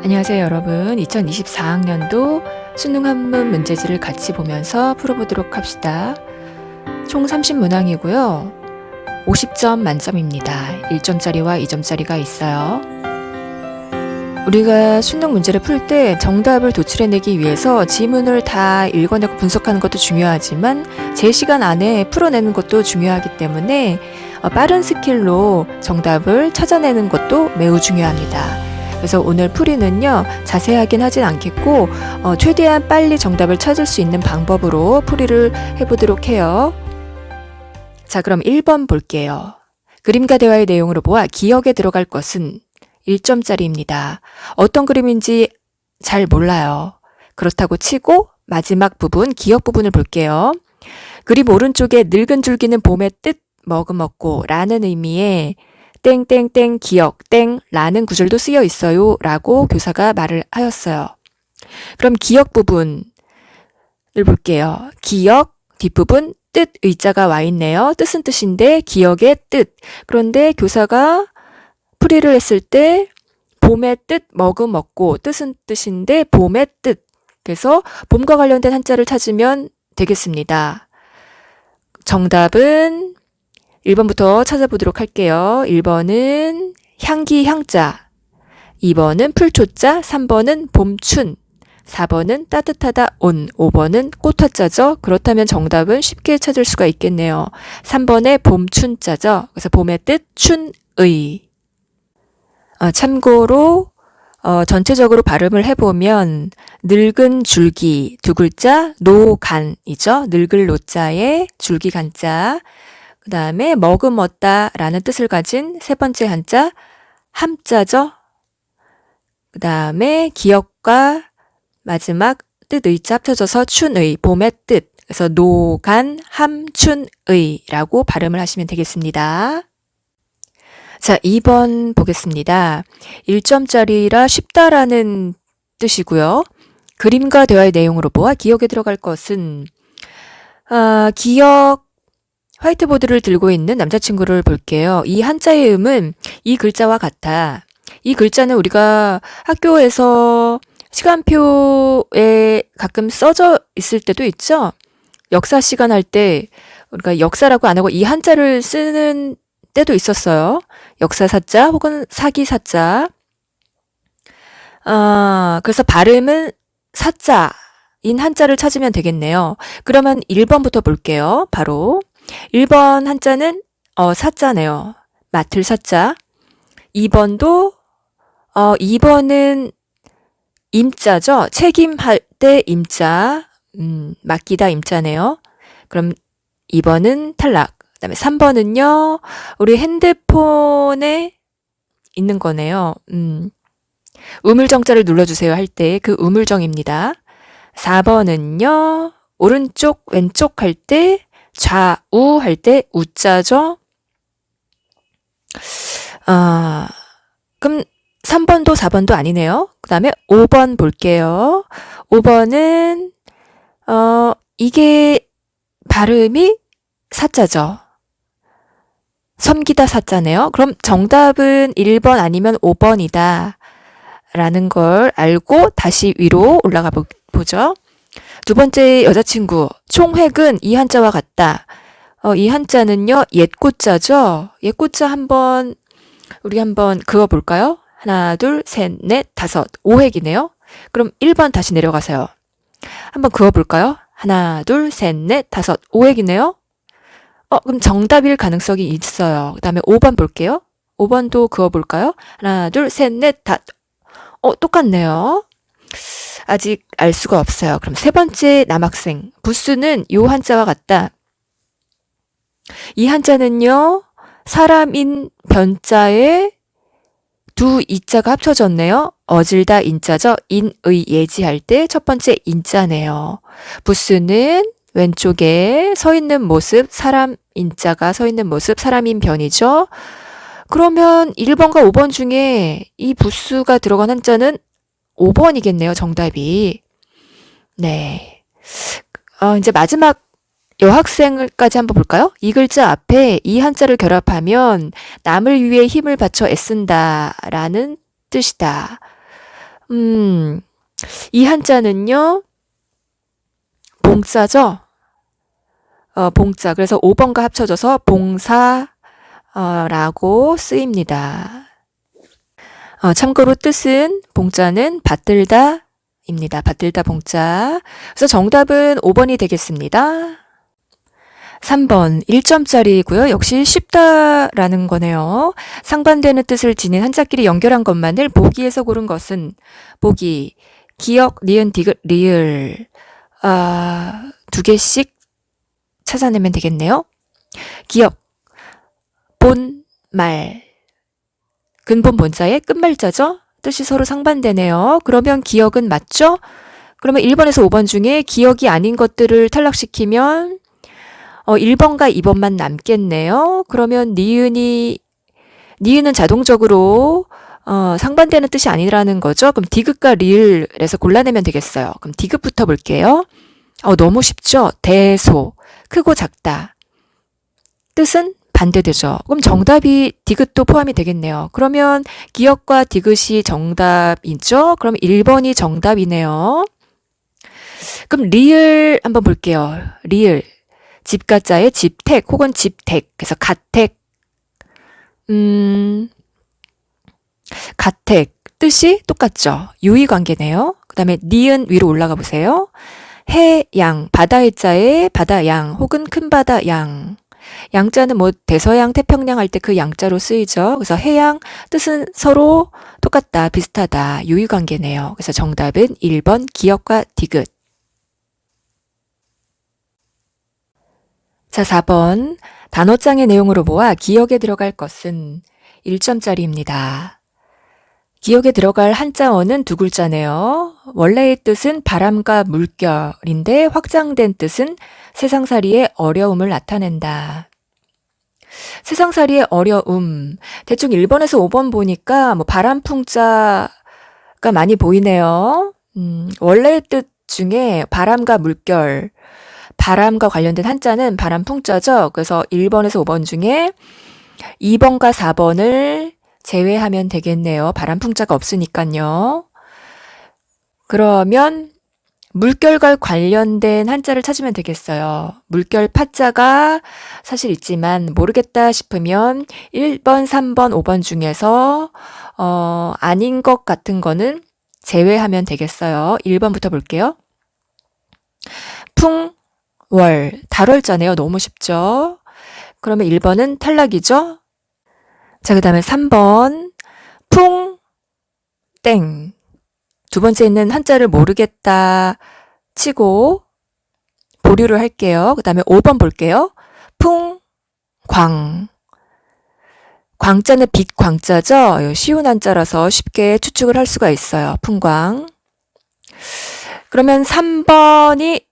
안녕하세요 여러분. 2024학년도 수능 한문 문제지를 같이 보면서 풀어보도록 합시다. 총 30문항이고요. 50점 만점입니다. 1점짜리와 2점짜리가 있어요. 우리가 수능 문제를 풀 때 정답을 도출해내기 위해서 지문을 다 읽어내고 분석하는 것도 중요하지만 제 시간 안에 풀어내는 것도 중요하기 때문에 빠른 스킬로 정답을 찾아내는 것도 매우 중요합니다. 그래서 오늘 풀이는요, 자세하긴 하진 않겠고 최대한 빨리 정답을 찾을 수 있는 방법으로 풀이를 해보도록 해요. 자, 그럼 1번 볼게요. 그림과 대화의 내용으로 보아 기억에 들어갈 것은 1점짜리입니다. 어떤 그림인지 잘 몰라요. 그렇다고 치고 마지막 부분, 기억 부분을 볼게요. 그림 오른쪽에 늙은 줄기는 봄의 뜻 머금었고 라는 의미의 땡땡땡 기억 땡 라는 구절도 쓰여 있어요 라고 교사가 말을 하였어요. 그럼 기억 부분을 볼게요. 기억 뒷부분 뜻 의자가 와 있네요. 뜻은 뜻인데 기억의 뜻. 그런데 교사가 풀이를 했을 때 봄의 뜻 머금었고 뜻은 뜻인데 봄의 뜻. 그래서 봄과 관련된 한자를 찾으면 되겠습니다. 정답은 1번부터 찾아보도록 할게요. 1번은 향기 향자, 2번은 풀초자, 3번은 봄춘, 4번은 따뜻하다 온, 5번은 꽃화자죠. 그렇다면 정답은 쉽게 찾을 수가 있겠네요. 3번의 봄춘자죠. 그래서 봄의 뜻 춘의. 참고로 전체적으로 발음을 해보면 늙은 줄기 두 글자 노간이죠. 늙을 노자에 줄기 간자. 그 다음에 머금었다 라는 뜻을 가진 세 번째 한자 함자죠. 그 다음에 기억과 마지막 뜻 의자 합쳐져서 춘의, 봄의 뜻. 그래서 노간 함춘의 라고 발음을 하시면 되겠습니다. 자, 2번 보겠습니다. 1점짜리라 쉽다라는 뜻이고요. 그림과 대화의 내용으로 보아 기억에 들어갈 것은 기억 화이트보드를 들고 있는 남자친구를 볼게요. 이 한자의 음은 이 글자와 같아. 이 글자는 우리가 학교에서 시간표에 가끔 써져 있을 때도 있죠. 역사 시간 할 때 우리가 역사라고 안 하고 이 한자를 쓰는 때도 있었어요. 역사 사자 혹은 사기 사자. 그래서 발음은 사자인 한자를 찾으면 되겠네요. 그러면 1번부터 볼게요. 바로 1번 한자는 사자네요. 맡을 사자. 2번도 2번은 임자죠. 책임할 때 임자. 맡기다 임자네요. 그럼 2번은 탈락. 그다음에 3번은요. 우리 핸드폰에 있는 거네요. 우물정자를 눌러주세요 할 때 그 우물정입니다. 4번은요. 오른쪽 왼쪽 할 때 좌우 할 때 우자죠. 그럼 3번도 4번도 아니네요. 그 다음에 5번 볼게요. 5번은 이게 발음이 사자죠. 섬기다 사자네요. 그럼 정답은 1번 아니면 5번이다 라는 걸 알고 다시 위로 올라가 보죠. 두 번째 여자친구 총획은 이 한자와 같다. 이 한자는요 옛꽃자죠. 옛꽃자 우리 한번 그어볼까요? 하나 둘 셋 넷 다섯 5획이네요. 그럼 1번 다시 내려가세요. 한번 그어볼까요? 하나 둘 셋 넷 다섯 5획이네요. 그럼 정답일 가능성이 있어요. 그 다음에 5번 볼게요. 5번도 그어볼까요? 하나 둘 셋 넷 다 똑같네요. 아직 알 수가 없어요. 그럼 세 번째 남학생. 부스는 요 한자와 같다. 이 한자는요. 사람인 변자에 두 이자가 합쳐졌네요. 어질다 인자죠. 인의 예지할 때 첫 번째 인자네요. 부스는 왼쪽에 서 있는 모습, 사람 인자가 서 있는 모습, 사람인 변이죠. 그러면 1번과 5번 중에 이 부스가 들어간 한자는 5번이겠네요, 정답이. 네. 이제 마지막 여학생까지 한번 볼까요? 이 글자 앞에 이 한자를 결합하면 남을 위해 힘을 바쳐 애쓴다 라는 뜻이다. 음, 이 한자는요, 봉자죠? 봉자. 그래서 5번과 합쳐져서 봉사라고 쓰입니다. 참고로 뜻은 봉자는 받들다 입니다. 받들다 봉자. 그래서 정답은 5번이 되겠습니다. 3번 1점짜리고요. 역시 쉽다라는 거네요. 상반되는 뜻을 지닌 한자끼리 연결한 것만을 보기에서 고른 것은 보기, 기역, 니은, 디귿, 리을 두 개씩 찾아내면 되겠네요. 기역, 본, 말, 근본 본자의 끝말자죠? 뜻이 서로 상반되네요. 그러면 기역은 맞죠? 그러면 1번에서 5번 중에 기역이 아닌 것들을 탈락시키면 1번과 2번만 남겠네요. 그러면 니은은 자동적으로 상반되는 뜻이 아니라는 거죠. 그럼 디귿과 리을에서 골라내면 되겠어요. 그럼 디귿부터 볼게요. 너무 쉽죠? 대소, 크고 작다. 뜻은 반대되죠. 그럼 정답이 디귿도 포함이 되겠네요. 그러면 기역과 디귿이 정답이죠? 그럼 1번이 정답이네요. 그럼 리을 한번 볼게요. 리을. 집가자의 집택 혹은 집택. 그래서 가택. 가택. 뜻이 똑같죠. 유의관계네요. 그 다음에 니은 위로 올라가 보세요. 해양. 바다의 자에 바다양 혹은 큰 바다 양. 양자는 뭐 대서양, 태평양 할 때 그 양자로 쓰이죠. 그래서 해양 뜻은 서로 똑같다, 비슷하다, 유의관계네요. 그래서 정답은 1번 기역과 디귿. 자, 4번 단어장의 내용으로 모아 기역에 들어갈 것은 1점짜리입니다. 기역에 들어갈 한자어는 두 글자네요. 원래의 뜻은 바람과 물결인데 확장된 뜻은 세상살이의 어려움을 나타낸다. 세상살이의 어려움. 대충 1번에서 5번 보니까 뭐 바람풍자가 많이 보이네요. 원래의 뜻 중에 바람과 물결, 바람과 관련된 한자는 바람풍자죠. 그래서 1번에서 5번 중에 2번과 4번을 제외하면 되겠네요. 바람풍자가 없으니까요. 그러면 물결과 관련된 한자를 찾으면 되겠어요. 물결 파자가 사실 있지만 모르겠다 싶으면 1번, 3번, 5번 중에서 아닌 것 같은 거는 제외하면 되겠어요. 1번부터 볼게요. 풍, 월, 달월자네요. 너무 쉽죠? 그러면 1번은 탈락이죠? 자, 그 다음에 3번 풍, 땡. 두 번째 있는 한자를 모르겠다 치고 보류를 할게요. 그 다음에 5번 볼게요. 풍, 광. 광자는 빛 광자죠? 쉬운 한자라서 쉽게 추측을 할 수가 있어요. 풍광. 그러면 3번이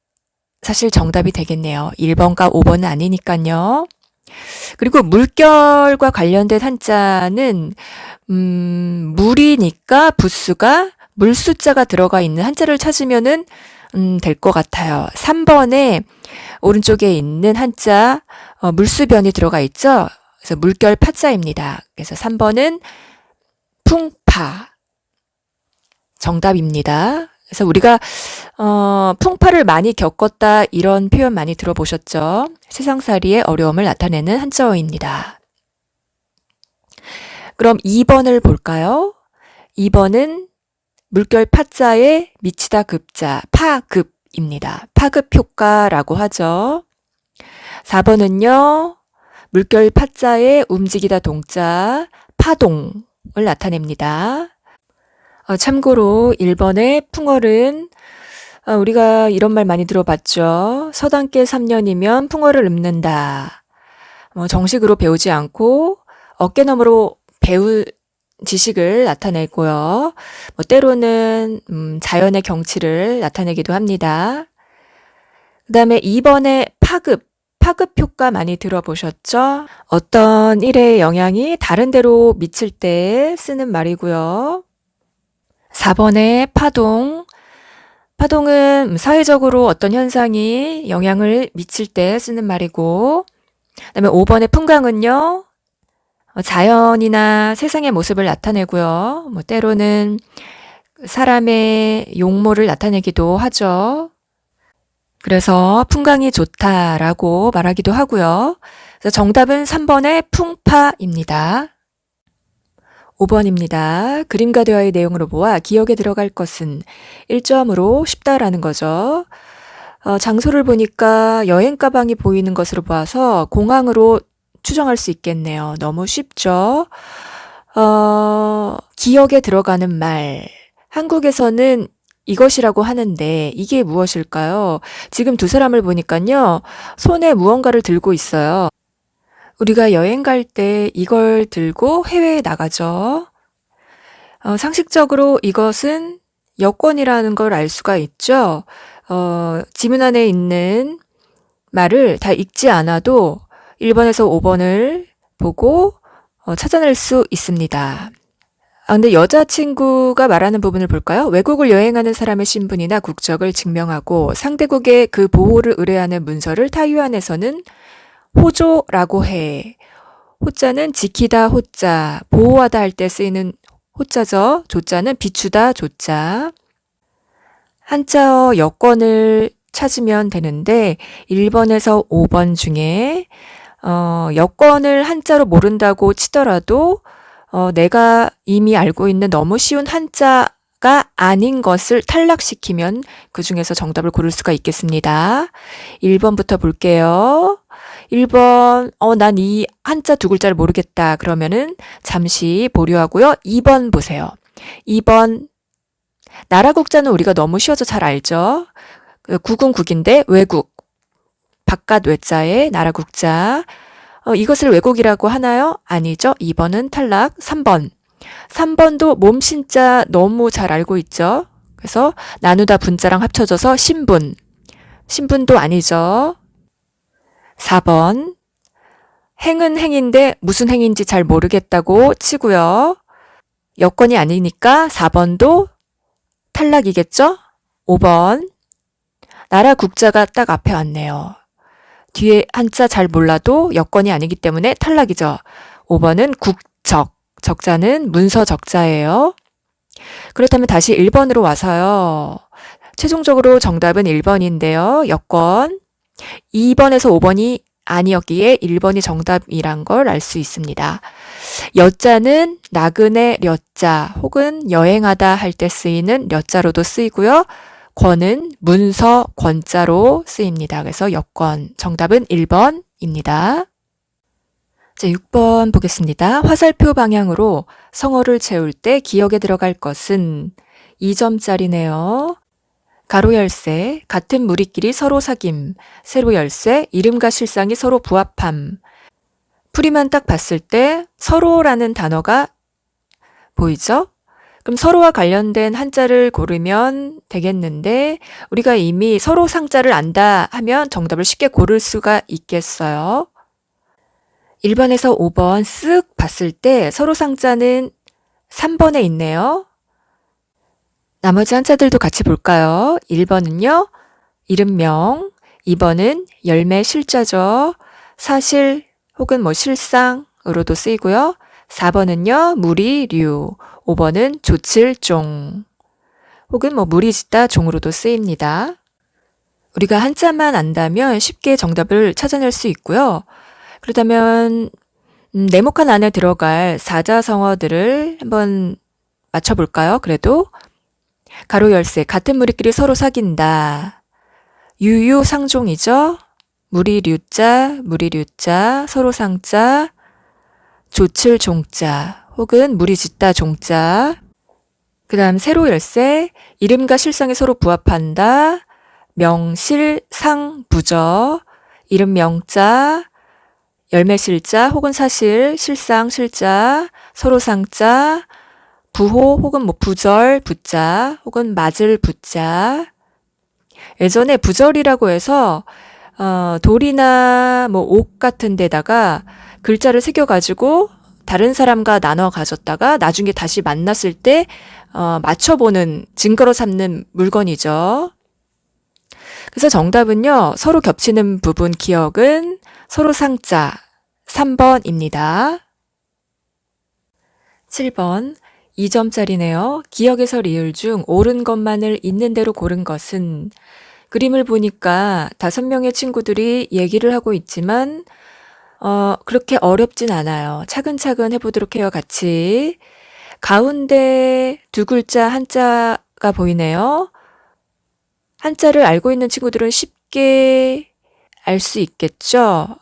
사실 정답이 되겠네요. 1번과 5번은 아니니까요. 그리고 물결과 관련된 한자는 물이니까 부수가 물수자가 들어가 있는 한자를 찾으면은 될 것 같아요. 3번에 오른쪽에 있는 한자 물수변이 들어가 있죠. 그래서 물결 파자입니다. 그래서 3번은 풍파 정답입니다. 그래서 우리가 풍파를 많이 겪었다 이런 표현 많이 들어보셨죠? 세상살이의 어려움을 나타내는 한자어입니다. 그럼 2번을 볼까요? 2번은 물결 파자에 미치다 급자, 파급입니다. 파급 효과라고 하죠. 4번은요. 물결 파자에 움직이다 동자, 파동을 나타냅니다. 참고로 1번의 풍월은 우리가 이런 말 많이 들어봤죠. 서당계 3년이면 풍월을 읊는다. 정식으로 배우지 않고 어깨너머로 배울 지식을 나타내고요. 때로는 자연의 경치를 나타내기도 합니다. 그 다음에 2번에 파급 효과 많이 들어보셨죠? 어떤 일의 영향이 다른 데로 미칠 때 쓰는 말이고요. 4번에 파동은 사회적으로 어떤 현상이 영향을 미칠 때 쓰는 말이고, 그다음에 5번의 풍광은요. 자연이나 세상의 모습을 나타내고요. 때로는 사람의 용모를 나타내기도 하죠. 그래서 풍광이 좋다라고 말하기도 하고요. 그래서 정답은 3번의 풍파입니다. 5번입니다. 그림과 대화의 내용으로 보아 기억에 들어갈 것은 1점으로 쉽다라는 거죠. 장소를 보니까 여행 가방이 보이는 것으로 봐서 공항으로 추정할 수 있겠네요. 너무 쉽죠? 기억에 들어가는 말. 한국에서는 이것이라고 하는데 이게 무엇일까요? 지금 두 사람을 보니까요. 손에 무언가를 들고 있어요. 우리가 여행 갈 때 이걸 들고 해외에 나가죠. 상식적으로 이것은 여권이라는 걸 알 수가 있죠. 지문 안에 있는 말을 다 읽지 않아도 1번에서 5번을 보고 찾아낼 수 있습니다. 근데 여자친구가 말하는 부분을 볼까요? 외국을 여행하는 사람의 신분이나 국적을 증명하고 상대국에 그 보호를 의뢰하는 문서를 타유안에서는 호조라고 해. 호자는 지키다 호자, 보호하다 할 때 쓰이는 호자죠. 조자는 비추다 조자. 한자어 여권을 찾으면 되는데 1번에서 5번 중에 여권을 한자로 모른다고 치더라도 내가 이미 알고 있는 너무 쉬운 한자가 아닌 것을 탈락시키면 그 중에서 정답을 고를 수가 있겠습니다. 1번부터 볼게요. 1번, 난 이 한자 두 글자를 모르겠다. 그러면은 잠시 보류하고요. 2번 보세요. 2번, 나라 국자는 우리가 너무 쉬워서 잘 알죠? 국은 국인데 외국, 바깥 외자에 나라 국자. 이것을 외국이라고 하나요? 아니죠. 2번은 탈락. 3번. 3번도 몸신자 너무 잘 알고 있죠. 그래서 나누다 분자랑 합쳐져서 신분. 신분도 아니죠. 4번. 행은 행인데 무슨 행인지 잘 모르겠다고 치고요. 여건이 아니니까 4번도 탈락이겠죠? 5번. 나라 국자가 딱 앞에 왔네요. 뒤에 한자 잘 몰라도 여건이 아니기 때문에 탈락이죠. 5번은 국적. 적자는 문서 적자예요. 그렇다면 다시 1번으로 와서요. 최종적으로 정답은 1번인데요. 여건. 2번에서 5번이 아니었기에 1번이 정답이란 걸 알 수 있습니다. 여자는 나그네 려자 혹은 여행하다 할 때 쓰이는 려자로도 쓰이고요. 권은 문서 권자로 쓰입니다. 그래서 여권 정답은 1번입니다. 자, 6번 보겠습니다. 화살표 방향으로 성어를 채울 때 기억에 들어갈 것은 2점짜리네요. 가로 열쇠, 같은 무리끼리 서로 사귐, 세로 열쇠, 이름과 실상이 서로 부합함. 풀이만 딱 봤을 때 서로라는 단어가 보이죠? 그럼 서로와 관련된 한자를 고르면 되겠는데 우리가 이미 서로 상자를 안다 하면 정답을 쉽게 고를 수가 있겠어요. 1번에서 5번 쓱 봤을 때 서로 상자는 3번에 있네요. 나머지 한자들도 같이 볼까요? 1번은요. 이름명, 2번은 열매 실자죠. 사실 혹은 실상으로도 쓰이고요. 4번은요. 무리, 류, 5번은 조칠, 종 혹은 무리 짓다, 종으로도 쓰입니다. 우리가 한자만 안다면 쉽게 정답을 찾아낼 수 있고요. 그렇다면 네모칸 안에 들어갈 사자성어들을 한번 맞춰볼까요? 그래도 가로 열쇠, 같은 무리끼리 서로 사귄다. 유유상종이죠. 무리류자, 서로 상자, 조칠 종자, 혹은 무리짓다 종자. 그 다음 세로 열쇠, 이름과 실상이 서로 부합한다. 명실상부죠. 이름 명자, 열매 실자, 혹은 사실, 실상 실자, 서로 상자, 부호 혹은 부절 부자 혹은 맞을 부자. 예전에 부절이라고 해서 돌이나 옥 같은 데다가 글자를 새겨가지고 다른 사람과 나눠 가졌다가 나중에 다시 만났을 때 맞춰보는 증거로 삼는 물건이죠. 그래서 정답은요. 서로 겹치는 부분 기억은 서로 상자 3번입니다. 7번. 2점짜리네요. 기억에서 리을 중 옳은 것만을 있는 대로 고른 것은 그림을 보니까 5명의 친구들이 얘기를 하고 있지만 그렇게 어렵진 않아요. 차근차근 해보도록 해요, 같이. 가운데 두 글자 한자가 보이네요. 한자를 알고 있는 친구들은 쉽게 알 수 있겠죠?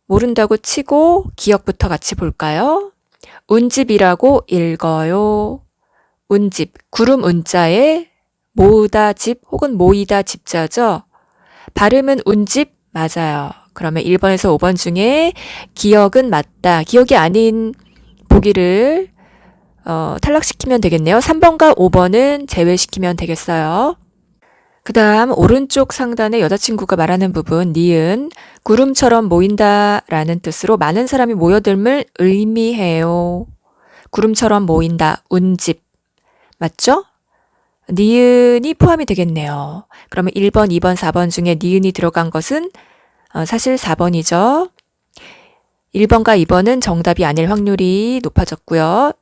모른다고 치고 기억부터 같이 볼까요? 운집이라고 읽어요. 운집, 구름 운자에 모으다 집 혹은 모이다 집자죠. 발음은 운집 맞아요. 그러면 1번에서 5번 중에 기억은 맞다. 기억이 아닌 보기를 탈락시키면 되겠네요. 3번과 5번은 제외시키면 되겠어요. 그 다음 오른쪽 상단에 여자친구가 말하는 부분 니은 구름처럼 모인다 라는 뜻으로 많은 사람이 모여들을 의미해요. 구름처럼 모인다 운집 맞죠? 니은이 포함이 되겠네요. 그러면 1번, 2번, 4번 중에 니은이 들어간 것은 사실 4번이죠. 1번과 2번은 정답이 아닐 확률이 높아졌고요.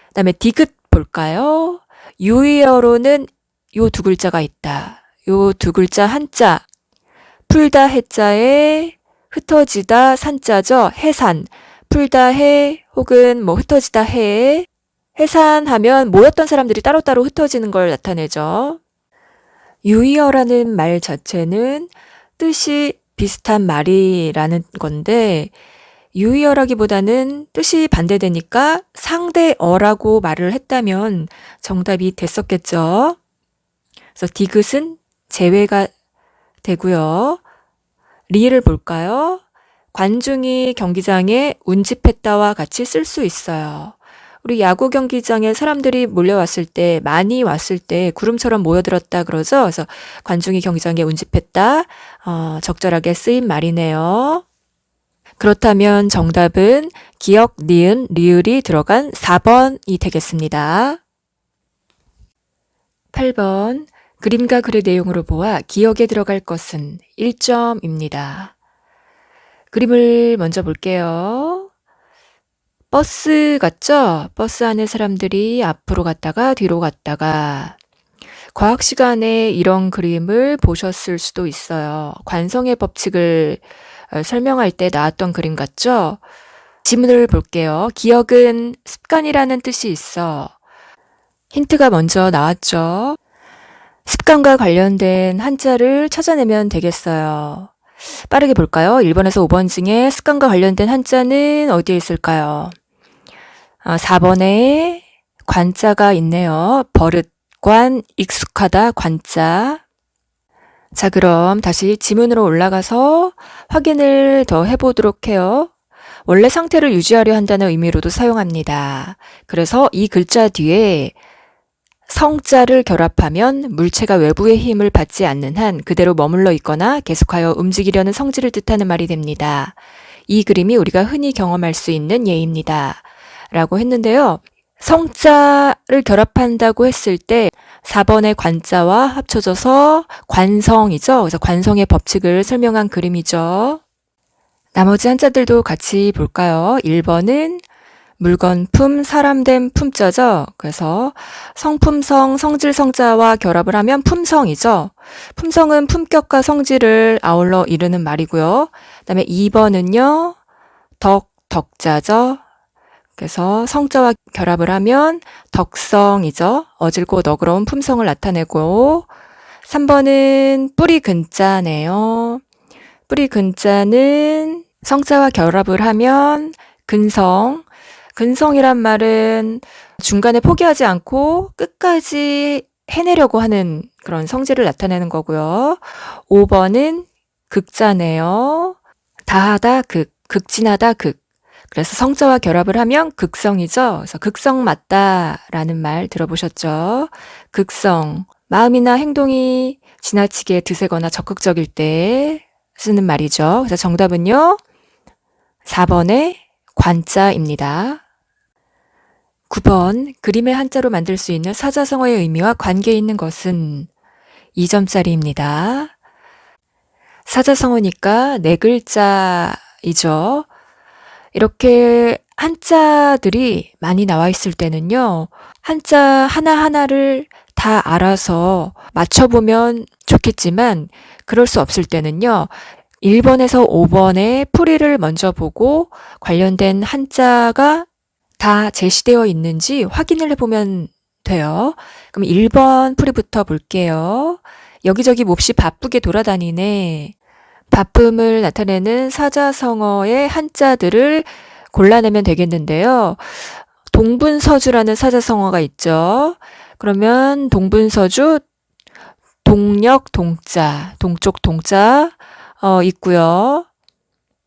그 다음에 디귿 볼까요? 유의어로는 요 두 글자가 있다. 요 두 글자 한자 풀다 해자에 흩어지다 산자죠. 해산 풀다 해 혹은 뭐 흩어지다 해 해산하면 모였던 사람들이 따로따로 흩어지는 걸 나타내죠. 유의어라는 말 자체는 뜻이 비슷한 말이라는 건데 유의어라기보다는 뜻이 반대되니까 상대어라고 말을 했다면 정답이 됐었겠죠. 그래서 디귿은 제외가 되고요. 리를 볼까요? 관중이 경기장에 운집했다와 같이 쓸 수 있어요. 우리 야구 경기장에 사람들이 몰려왔을 때, 많이 왔을 때 구름처럼 모여들었다 그러죠. 그래서 관중이 경기장에 운집했다. 적절하게 쓰인 말이네요. 그렇다면 정답은 기억, 니은, 리을이 들어간 4번이 되겠습니다. 8번 그림과 글의 내용으로 보아 기억에 들어갈 것은 1점입니다. 그림을 먼저 볼게요. 버스 같죠? 버스 안에 사람들이 앞으로 갔다가 뒤로 갔다가 과학 시간에 이런 그림을 보셨을 수도 있어요. 관성의 법칙을 설명할 때 나왔던 그림 같죠? 지문을 볼게요. 기억은 습관이라는 뜻이 있어. 힌트가 먼저 나왔죠. 습관과 관련된 한자를 찾아내면 되겠어요. 빠르게 볼까요? 1번에서 5번 중에 습관과 관련된 한자는 어디에 있을까요? 4번에 관자가 있네요. 버릇, 관, 익숙하다, 관자. 자, 그럼 다시 지문으로 올라가서 확인을 더 해보도록 해요. 원래 상태를 유지하려 한다는 의미로도 사용합니다. 그래서 이 글자 뒤에 성자를 결합하면 물체가 외부의 힘을 받지 않는 한 그대로 머물러 있거나 계속하여 움직이려는 성질을 뜻하는 말이 됩니다. 이 그림이 우리가 흔히 경험할 수 있는 예입니다. 라고 했는데요. 성자를 결합한다고 했을 때 4번의 관자와 합쳐져서 관성이죠. 그래서 관성의 법칙을 설명한 그림이죠. 나머지 한자들도 같이 볼까요? 1번은 물건 품, 사람 된 품자죠. 그래서 성품성, 성질 성자와 결합을 하면 품성이죠. 품성은 품격과 성질을 아울러 이르는 말이고요. 그다음에 2번은요. 덕자죠. 그래서 성자와 결합을 하면 덕성이죠. 어질고 너그러운 품성을 나타내고 3번은 뿌리 근자네요. 뿌리 근자는 성자와 결합을 하면 근성. 근성이란 말은 중간에 포기하지 않고 끝까지 해내려고 하는 그런 성질을 나타내는 거고요. 5번은 극자네요. 다하다 극, 극진하다 극. 그래서 성자와 결합을 하면 극성이죠. 그래서 극성 맞다라는 말 들어보셨죠? 극성, 마음이나 행동이 지나치게 드세거나 적극적일 때 쓰는 말이죠. 그래서 정답은요. 4번의 관자입니다. 9번 그림의 한자로 만들 수 있는 사자성어의 의미와 관계 있는 것은 2점짜리입니다. 사자성어니까 4글자이죠. 이렇게 한자들이 많이 나와 있을 때는요, 한자 하나하나를 다 알아서 맞춰보면 좋겠지만, 그럴 수 없을 때는요, 1번에서 5번의 풀이를 먼저 보고 관련된 한자가 다 제시되어 있는지 확인을 해보면 돼요. 그럼 1번 풀이부터 볼게요. 여기저기 몹시 바쁘게 돌아다니네. 바쁨을 나타내는 사자성어의 한자들을 골라내면 되겠는데요. 동분서주라는 사자성어가 있죠. 그러면 동분서주, 동력, 동자, 동쪽 동자 있고요.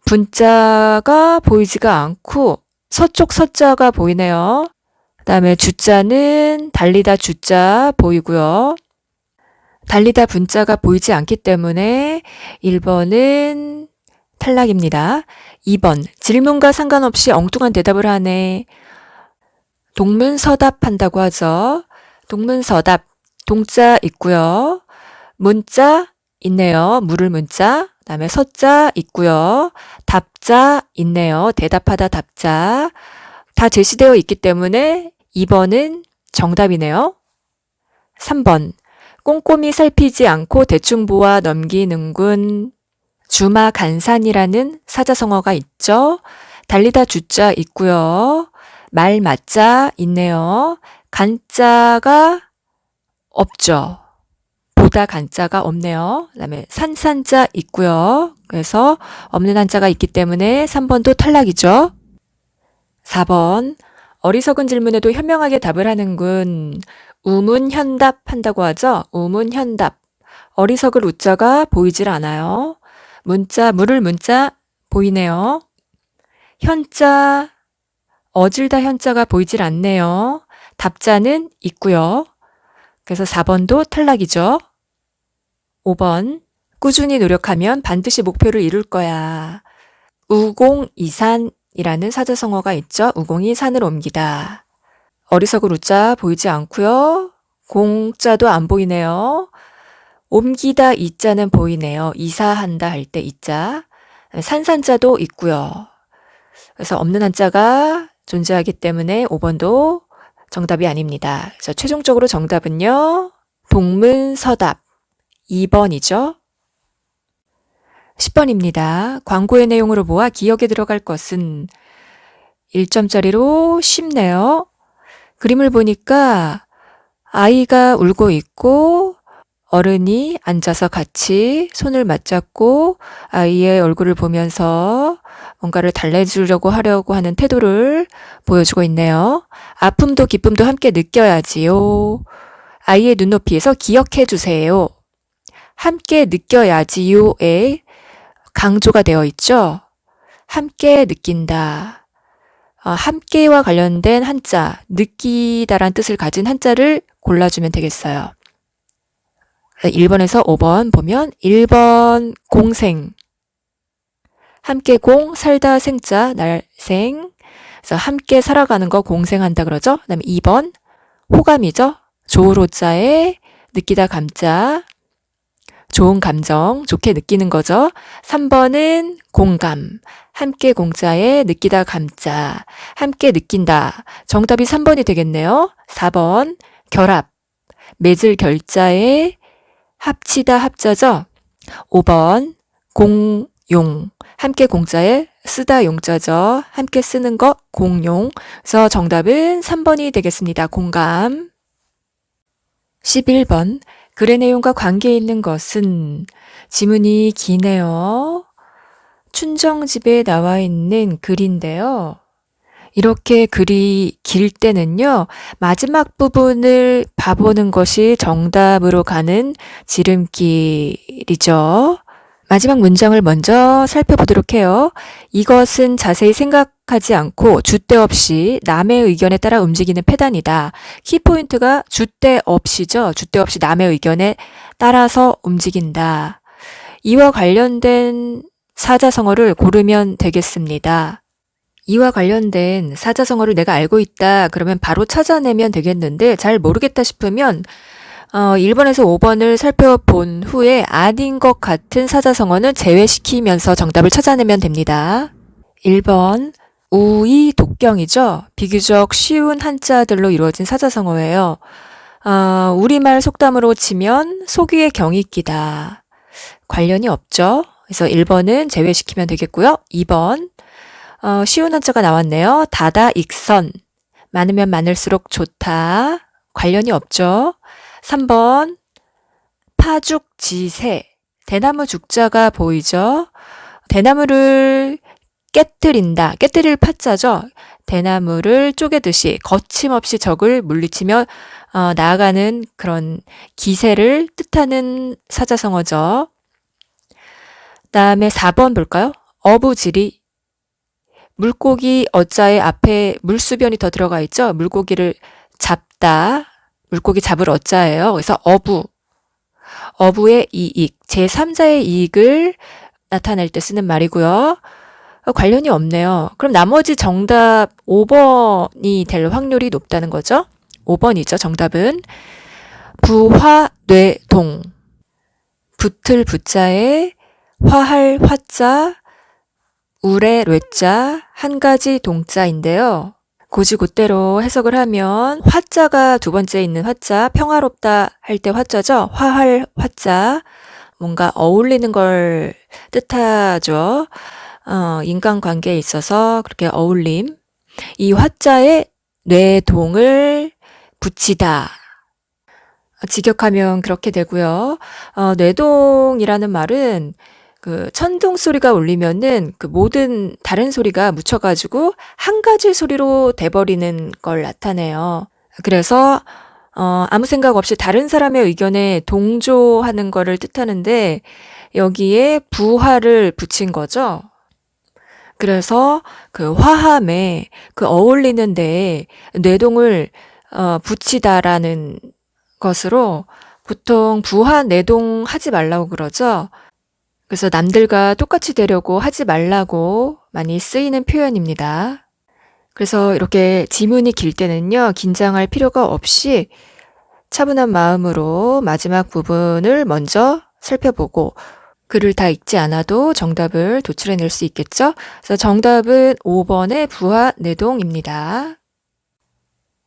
분자가 보이지가 않고 서쪽 서자가 보이네요. 그다음에 주자는 달리다 주자 보이고요. 달리다 분자가 보이지 않기 때문에 1번은 탈락입니다. 2번 질문과 상관없이 엉뚱한 대답을 하네. 동문서답한다고 하죠. 동문서답 동자 있고요. 문자 있네요. 물을 문자. 그다음에 서자 있고요. 답자 있네요. 대답하다 답자. 다 제시되어 있기 때문에 2번은 정답이네요. 3번 꼼꼼히 살피지 않고 대충 보아 넘기는군. 주마간산이라는 사자성어가 있죠. 달리다 주자 있고요. 말 맞자 있네요. 간자가 없죠. 보다 간자가 없네요. 그다음에 산산자 있고요. 그래서 없는 한자가 있기 때문에 3번도 탈락이죠. 4번 어리석은 질문에도 현명하게 답을 하는군. 우문현답 한다고 하죠. 우문현답. 어리석을 우자가 보이질 않아요. 문자, 물을 문자 보이네요. 현자, 어질다 현자가 보이질 않네요. 답자는 있고요. 그래서 4번도 탈락이죠. 5번 꾸준히 노력하면 반드시 목표를 이룰 거야. 우공이산이라는 사자성어가 있죠. 우공이 산을 옮기다. 어리석을 우자 보이지 않고요. 공자도 안 보이네요. 옮기다 이자는 보이네요. 이사한다 할 때 이자. 산산자도 있고요. 그래서 없는 한자가 존재하기 때문에 5번도 정답이 아닙니다. 그래서 최종적으로 정답은요. 동문서답 2번이죠. 10번입니다. 광고의 내용으로 보아 기억에 들어갈 것은 1점짜리로 쉽네요. 그림을 보니까 아이가 울고 있고 어른이 앉아서 같이 손을 맞잡고 아이의 얼굴을 보면서 뭔가를 달래주려고 하려고 하는 태도를 보여주고 있네요. 아픔도 기쁨도 함께 느껴야지요. 아이의 눈높이에서 기억해 주세요. 함께 느껴야지요에 강조가 되어 있죠. 함께 느낀다. 함께와 관련된 한자, 느끼다란 뜻을 가진 한자를 골라주면 되겠어요. 1번에서 5번 보면 1번 공생. 함께 공, 살다 생자, 날생. 그래서 함께 살아가는 거 공생한다 그러죠. 그다음에 2번 호감이죠. 조로자에 느끼다 감자. 좋은 감정, 좋게 느끼는 거죠. 3번은 공감. 함께 공자에 느끼다 감자. 함께 느낀다. 정답이 3번이 되겠네요. 4번 결합. 맺을 결자에 합치다 합자죠. 5번 공용. 함께 공자에 쓰다 용자죠. 함께 쓰는 거 공용. 그래서 정답은 3번이 되겠습니다. 공감. 11번 글의 내용과 관계 있는 것은 지문이 기네요. 춘정집에 나와 있는 글인데요. 이렇게 글이 길 때는요. 마지막 부분을 봐보는 것이 정답으로 가는 지름길이죠. 마지막 문장을 먼저 살펴보도록 해요. 이것은 자세히 생각하지 않고 줏대 없이 남의 의견에 따라 움직이는 패단이다. 키포인트가 줏대 없이죠. 줏대 없이 남의 의견에 따라서 움직인다. 이와 관련된 사자성어를 고르면 되겠습니다. 이와 관련된 사자성어를 내가 알고 있다. 그러면 바로 찾아내면 되겠는데 잘 모르겠다 싶으면 1번에서 5번을 살펴본 후에 아닌 것 같은 사자성어는 제외시키면서 정답을 찾아내면 됩니다. 1번 우이 독경이죠. 비교적 쉬운 한자들로 이루어진 사자성어예요. 우리말 속담으로 치면 소귀의 경이 끼다. 관련이 없죠. 그래서 1번은 제외시키면 되겠고요. 2번 쉬운 한자가 나왔네요. 다다익선. 많으면 많을수록 좋다. 관련이 없죠. 3번 파죽지세. 대나무 죽자가 보이죠. 대나무를 깨뜨린다. 깨뜨릴 파자죠. 대나무를 쪼개듯이 거침없이 적을 물리치며 나아가는 그런 기세를 뜻하는 사자성어죠. 다음에 4번 볼까요? 어부지리. 물고기 어자의 앞에 물수변이 더 들어가 있죠. 물고기를 잡다. 물고기 잡을 어자예요. 그래서 어부의 이익, 제3자의 이익을 나타낼 때 쓰는 말이고요. 관련이 없네요. 그럼 나머지 정답 5번이 될 확률이 높다는 거죠. 5번이죠. 정답은 부화뇌동. 붙을 붙자에 화할 화자, 우레 뢰자, 한 가지 동자인데요. 곧이곧대로 해석을 하면 화자가 두 번째 있는 화자, 평화롭다 할 때 화자죠. 화할 화자, 뭔가 어울리는 걸 뜻하죠. 인간관계에 있어서 그렇게 어울림. 이 화자에 뇌동을 붙이다. 직역하면 그렇게 되고요. 뇌동이라는 말은 그 천둥 소리가 울리면은 그 모든 다른 소리가 묻혀가지고 한 가지 소리로 돼버리는 걸 나타내요. 그래서 아무 생각 없이 다른 사람의 의견에 동조하는 거를 뜻하는데 여기에 부화를 붙인 거죠. 그래서 그 화함에 그 어울리는 데에 뇌동을 붙이다라는 것으로 보통 부화 내동 하지 말라고 그러죠. 그래서 남들과 똑같이 되려고 하지 말라고 많이 쓰이는 표현입니다. 그래서 이렇게 지문이 길 때는요, 긴장할 필요가 없이 차분한 마음으로 마지막 부분을 먼저 살펴보고 글을 다 읽지 않아도 정답을 도출해낼 수 있겠죠? 그래서 정답은 5번의 부화 내동입니다.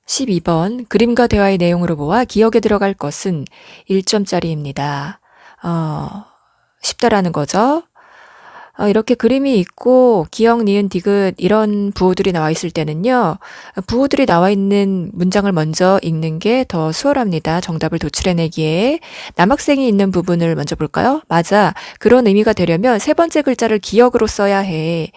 12번 그림과 대화의 내용으로 보아 기억에 들어갈 것은 1점짜리입니다. 쉽다라는 거죠. 이렇게 그림이 있고 기역, 니은, 디귿 이런 부호들이 나와 있을 때는요. 부호들이 나와 있는 문장을 먼저 읽는 게 더 수월합니다. 정답을 도출해내기에. 남학생이 있는 부분을 먼저 볼까요? 맞아. 그런 의미가 되려면 세 번째 글자를 기역으로 써야 해.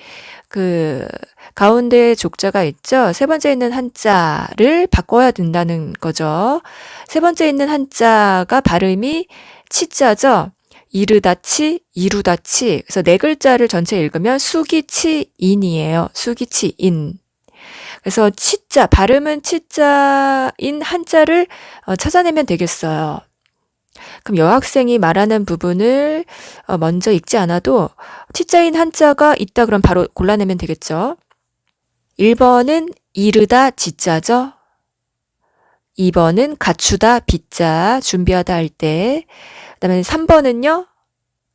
그 가운데 족자가 있죠. 세 번째 있는 한자를 바꿔야 된다는 거죠. 세 번째 있는 한자가 발음이 치자죠. 이르다치, 이루다치. 그래서 네 글자를 전체 읽으면 수기치인이에요. 수기치인. 그래서 치자, 발음은 치자인 한자를 찾아내면 되겠어요. 그럼 여학생이 말하는 부분을 먼저 읽지 않아도 치자인 한자가 있다 그럼 바로 골라내면 되겠죠. 1번은 이르다 지자죠. 2번은 갖추다 빗자 준비하다 할 때. 그다음에 3번은요.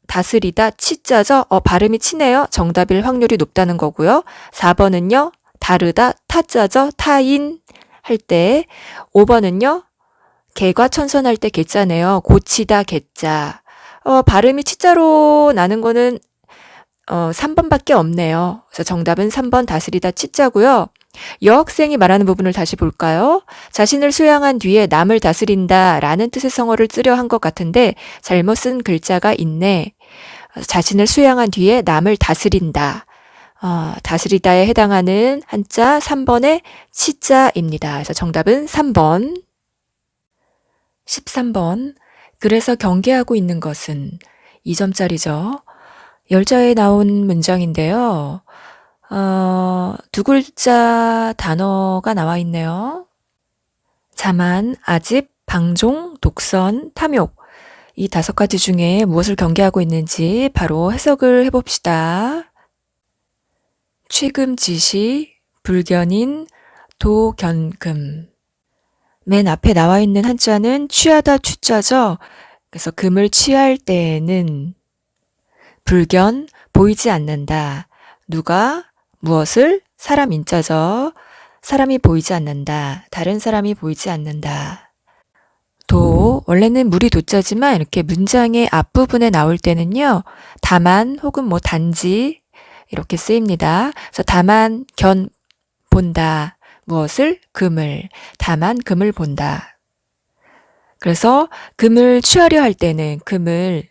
다스리다 치자죠. 발음이 치네요. 정답일 확률이 높다는 거고요. 4번은요. 다르다 타자죠. 타인 할 때. 5번은요. 개과 천선할 때 개자네요. 고치다 개자. 발음이 치자로 나는 거는 3번밖에 없네요. 그래서 정답은 3번 다스리다 치자고요. 여학생이 말하는 부분을 다시 볼까요? 자신을 수양한 뒤에 남을 다스린다 라는 뜻의 성어를 쓰려 한 것 같은데 잘못 쓴 글자가 있네. 자신을 수양한 뒤에 남을 다스린다. 다스리다에 해당하는 한자 3번의 치자입니다. 그래서 정답은 3번. 13번. 그래서 경계하고 있는 것은 2점짜리죠. 열자에 나온 문장인데요. 두 글자 단어가 나와 있네요. 자만, 아집, 방종, 독선, 탐욕. 이 5가지 중에 무엇을 경계하고 있는지 바로 해석을 해봅시다. 취금지시, 불견인, 도견금. 맨 앞에 나와 있는 한자는 취하다 취자죠. 그래서 금을 취할 때에는 불견, 보이지 않는다. 누가 무엇을 사람 인자죠. 사람이 보이지 않는다. 다른 사람이 보이지 않는다. 원래는 물이 도자지만 이렇게 문장의 앞부분에 나올 때는요. 다만 혹은 뭐 단지 이렇게 쓰입니다. 그래서 다만 본다. 무엇을? 금을. 다만 금을 본다. 그래서 금을 취하려 할 때는, 금을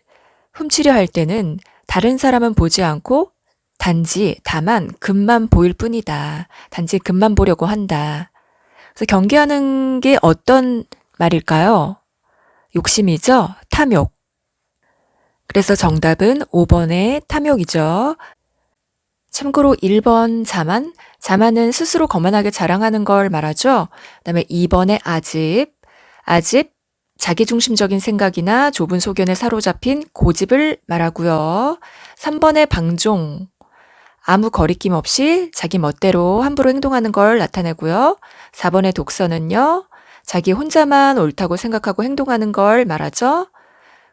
훔치려 할 때는 다른 사람은 보지 않고 다만 금만 보일 뿐이다. 단지 금만 보려고 한다. 그래서 경계하는 게 어떤 말일까요? 욕심이죠? 탐욕. 그래서 정답은 5번의 탐욕이죠. 참고로 1번 자만은 스스로 거만하게 자랑하는 걸 말하죠. 그다음에 2번의 아집, 자기중심적인 생각이나 좁은 소견에 사로잡힌 고집을 말하고요. 3번의 방종, 아무 거리낌 없이 자기 멋대로 함부로 행동하는 걸 나타내고요. 4번의 독서는요. 자기 혼자만 옳다고 생각하고 행동하는 걸 말하죠.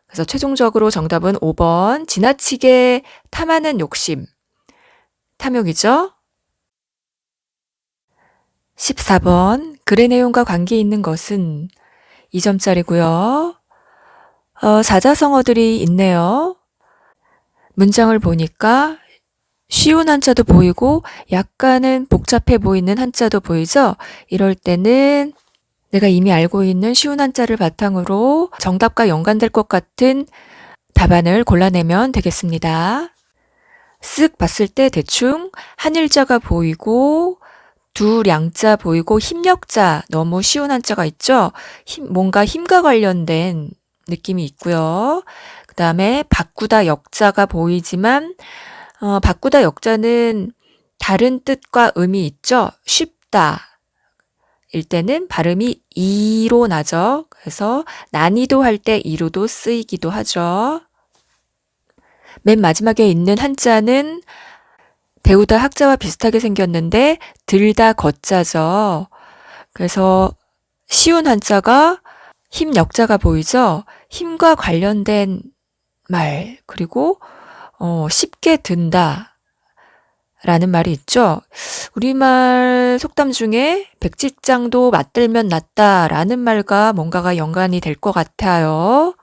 그래서 최종적으로 정답은 5번, 지나치게 탐하는 욕심, 탐욕이죠. 14번, 글의 내용과 관계 있는 것은 2점짜리고요. 사자성어들이 있네요. 문장을 보니까 쉬운 한자도 보이고 약간은 복잡해 보이는 한자도 보이죠? 이럴 때는 내가 이미 알고 있는 쉬운 한자를 바탕으로 정답과 연관될 것 같은 답안을 골라내면 되겠습니다. 쓱 봤을 때 대충 한일자가 보이고 두량자 보이고 힘력자, 너무 쉬운 한자가 있죠? 뭔가 힘과 관련된 느낌이 있고요. 그 다음에 바꾸다 역자가 보이지만 바꾸다 역자는 다른 뜻과 의미 있죠? 쉽다 일 때는 발음이 이로 나죠. 그래서 난이도 할 때 이로도 쓰이기도 하죠. 맨 마지막에 있는 한자는 배우다 학자와 비슷하게 생겼는데 들다 거자죠. 그래서 쉬운 한자가 힘 역자가 보이죠. 힘과 관련된 말, 그리고 쉽게 든다 라는 말이 있죠. 우리말 속담 중에 백지장도 맞들면 낫다 라는 말과 뭔가가 연관이 될 것 같아요.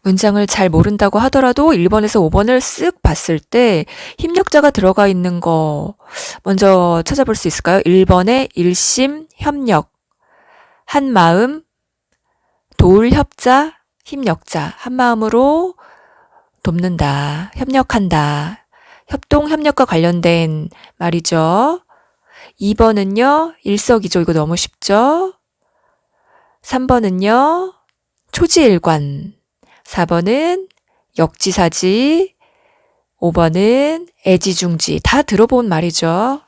문장을 잘 모른다고 하더라도 1번에서 5번을 쓱 봤을 때 힘력자가 들어가 있는 거 먼저 찾아볼 수 있을까요? 1번에 일심, 협력, 한마음, 도울협자, 힘력자, 한마음으로 돕는다, 협력한다. 협동, 협력과 관련된 말이죠. 2번은요, 일석이조, 이거 너무 쉽죠? 3번은요, 초지일관. 4번은 역지사지, 5번은 애지중지. 다 들어본 말이죠.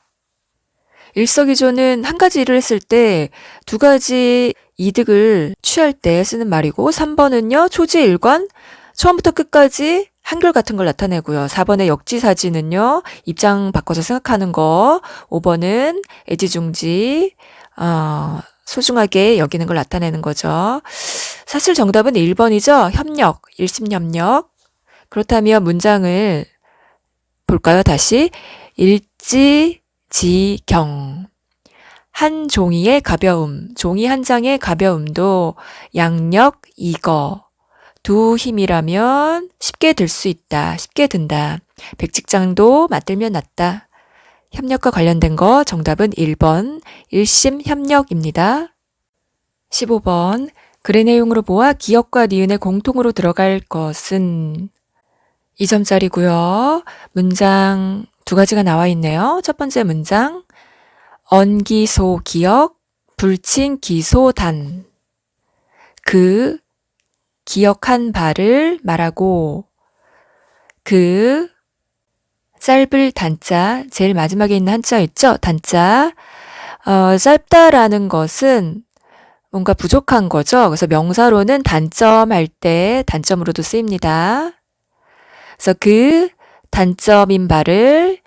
일석이조는 한 가지 일을 했을 때 두 가지 이득을 취할 때 쓰는 말이고, 3번은요, 초지일관, 처음부터 끝까지 한결 같은 걸 나타내고요. 4번의 역지사지는요, 입장 바꿔서 생각하는 거, 5번은 애지중지, 소중하게 여기는 걸 나타내는 거죠. 사실 정답은 1번이죠. 협력, 일심협력. 그렇다면 문장을 볼까요? 다시. 일지지경. 한 종이의 가벼움, 종이 한 장의 가벼움도 양력 이거. 두 힘이라면 쉽게 들 수 있다. 쉽게 든다. 백직장도 맞들면 낫다. 협력과 관련된 거 정답은 1번 일심협력입니다. 15번 글의 내용으로 보아 기역과 니은에 공통으로 들어갈 것은 2점짜리고요. 문장 두 가지가 나와 있네요. 첫 번째 문장 언기소 기역, 불친 기소단. 그 기억한 바를 말하고 그 짧을 단자, 제일 마지막에 있는 한자 있죠? 단자. 짧다라는 것은 뭔가 부족한 거죠. 그래서 명사로는 단점 할 때 단점으로도 쓰입니다. 그래서 그 단점인 바를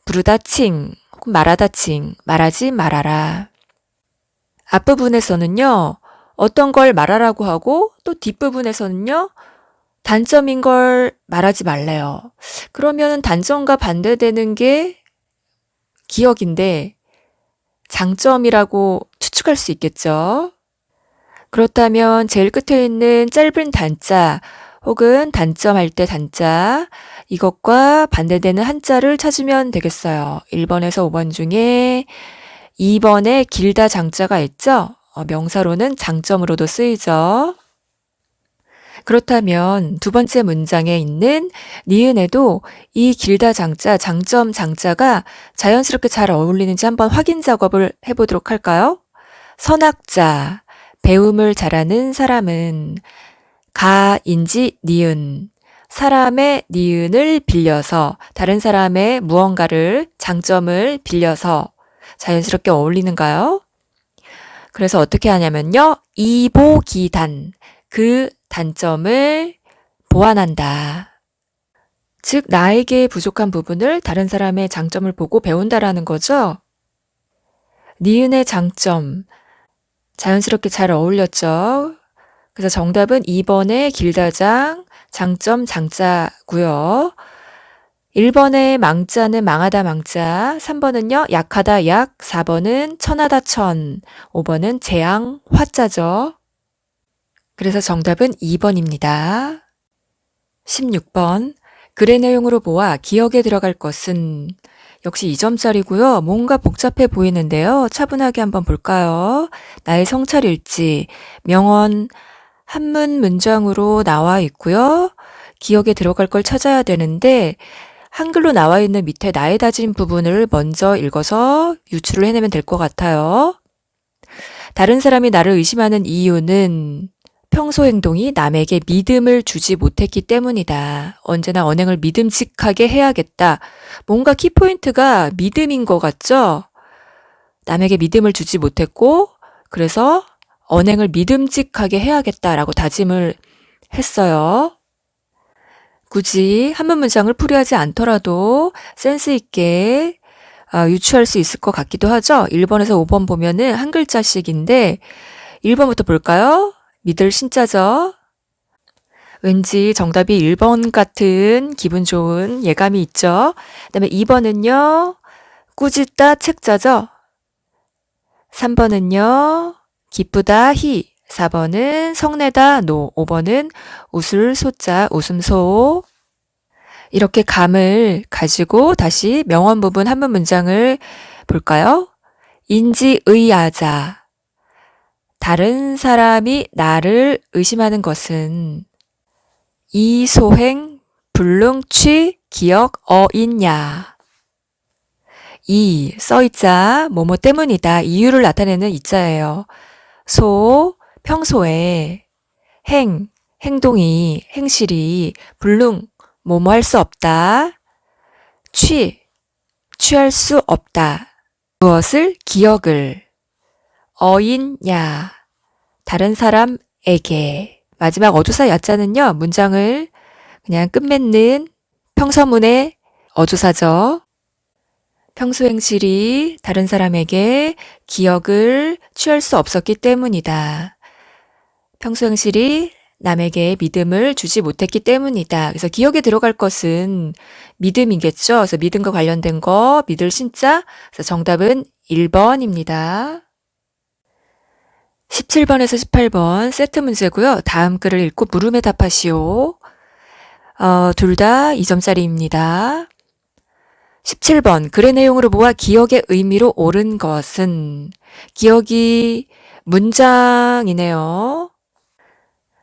부르다 칭, 혹은 말하다 칭, 말하지 말아라. 앞부분에서는요, 어떤 걸 말하라고 하고 또 뒷부분에서는요, 단점인 걸 말하지 말래요. 그러면 단점과 반대되는 게 기억인데 장점이라고 추측할 수 있겠죠. 그렇다면 제일 끝에 있는 짧은 단자 혹은 단점할 때 단자 이것과 반대되는 한자를 찾으면 되겠어요. 1번에서 5번 중에 2번에 길다 장자가 있죠. 명사로는 장점으로도 쓰이죠. 그렇다면 두 번째 문장에 있는 니은에도 이 길다 장자, 장점 장자가 자연스럽게 잘 어울리는지 한번 확인 작업을 해보도록 할까요? 선학자, 배움을 잘하는 사람은 가인지 니은, 사람의 니은을 빌려서 다른 사람의 무언가를 장점을 빌려서 자연스럽게 어울리는가요? 그래서 어떻게 하냐면요. 이보기단, 그 단점을 보완한다. 즉 나에게 부족한 부분을 다른 사람의 장점을 보고 배운다라는 거죠. 니은의 장점, 자연스럽게 잘 어울렸죠. 그래서 정답은 2번의 길다장, 장점 장자고요. 1번의 망자는 망하다 망자, 3번은요 약하다 약, 4번은 천하다 천, 5번은 재앙 화자죠. 그래서 정답은 2번입니다. 16번 글의 내용으로 보아 기억에 들어갈 것은 역시 2점짜리고요. 뭔가 복잡해 보이는데요. 차분하게 한번 볼까요? 나의 성찰일지, 명언, 한문 문장으로 나와 있고요. 기억에 들어갈 걸 찾아야 되는데 한글로 나와 있는 밑에 나의 다진 부분을 먼저 읽어서 유추를 해내면 될 것 같아요. 다른 사람이 나를 의심하는 이유는 평소 행동이 남에게 믿음을 주지 못했기 때문이다. 언제나 언행을 믿음직하게 해야겠다. 뭔가 키포인트가 믿음인 것 같죠? 남에게 믿음을 주지 못했고 그래서 언행을 믿음직하게 해야겠다라고 다짐을 했어요. 굳이 한문 문장을 풀이하지 않더라도 센스 있게 유추할 수 있을 것 같기도 하죠. 1번에서 5번 보면은 한 글자씩인데 1번부터 볼까요? 믿을 신자죠. 왠지 정답이 1번 같은 기분 좋은 예감이 있죠. 그다음에 2번은요. 꾸짖다 책자죠. 3번은요. 기쁘다 희, 4번은 성내다 노, 5번은 웃을 소자 웃음소. 이렇게 감을 가지고 다시 명언 부분 한문 문장을 볼까요? 인지의하자. 다른 사람이 나를 의심하는 것은 이소행, 불능취, 기억, 어있냐. 이 써있자 뭐뭐 때문이다. 이유를 나타내는 이자예요. 소, 평소에 행동이, 행실이 불능, 뭐뭐 할 수 없다. 취할 수 없다. 무엇을? 기억을. 어인야, 다른 사람에게. 마지막 어조사 야자는요, 문장을 그냥 끝맺는 평서문의 어조사죠. 평소 행실이 다른 사람에게 기억을 취할 수 없었기 때문이다. 평소 행실이 남에게 믿음을 주지 못했기 때문이다. 그래서 기억에 들어갈 것은 믿음이겠죠. 그래서 믿음과 관련된 거, 믿을 신자. 그래서 정답은 1번입니다. 17번에서 18번 세트 문제고요. 다음 글을 읽고 물음에 답하시오. 둘 다 2점짜리입니다. 17번 글의 내용으로 보아 기억의 의미로 옳은 것은 기억이 문장이네요.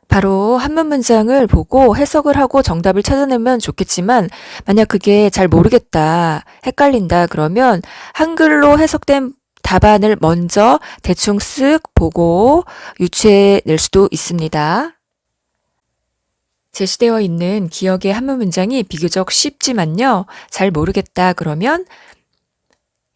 바로 한문 문장을 보고 해석을 하고 정답을 찾아내면 좋겠지만 만약 그게 잘 모르겠다, 헷갈린다 그러면 한글로 해석된 답안을 먼저 대충 쓱 보고 유추해낼 수도 있습니다. 제시되어 있는 기억의 한문 문장이 비교적 쉽지만요. 잘 모르겠다 그러면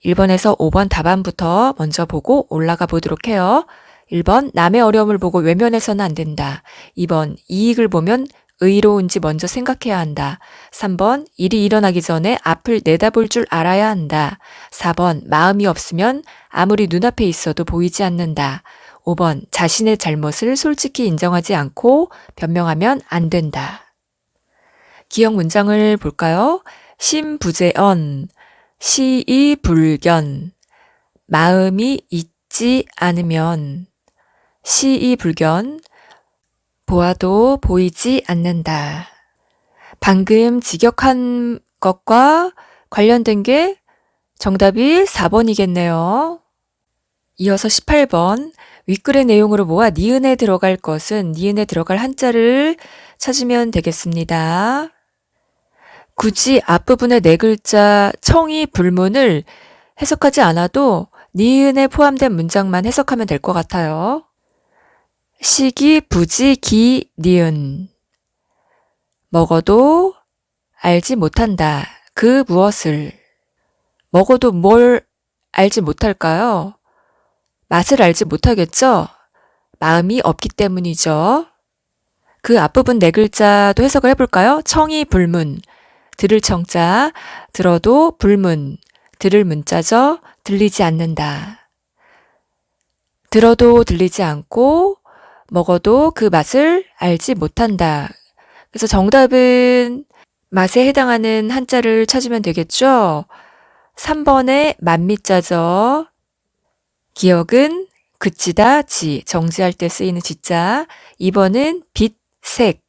1번에서 5번 답안부터 먼저 보고 올라가 보도록 해요. 1번 남의 어려움을 보고 외면해서는 안 된다. 2번 이익을 보면 의로운지 먼저 생각해야 한다. 3번 일이 일어나기 전에 앞을 내다볼 줄 알아야 한다. 4번 마음이 없으면 아무리 눈앞에 있어도 보이지 않는다. 5번 자신의 잘못을 솔직히 인정하지 않고 변명하면 안 된다. 기억 문장을 볼까요? 심부재언, 시이불견. 마음이 있지 않으면. 시이불견. 보아도 보이지 않는다. 방금 직역한 것과 관련된 게 정답이 4번이겠네요. 이어서 18번. 윗글의 내용으로 모아 니은에 들어갈 것은 니은에 들어갈 한자를 찾으면 되겠습니다. 굳이 앞부분의 네 글자 청이 불문을 해석하지 않아도 니은에 포함된 문장만 해석하면 될 것 같아요. 시기, 부지, 기, 니은. 먹어도 알지 못한다. 그 무엇을. 먹어도 뭘 알지 못할까요? 맛을 알지 못하겠죠? 마음이 없기 때문이죠. 그 앞부분 네 글자도 해석을 해볼까요? 청이 불문. 들을 청자. 들어도 불문. 들을 문자죠. 들리지 않는다. 들어도 들리지 않고 먹어도 그 맛을 알지 못한다. 그래서 정답은 맛에 해당하는 한자를 찾으면 되겠죠? 3번의 만미자죠. 기억은 그치다, 지, 정지할 때 쓰이는 지자. 2번은 빛, 색.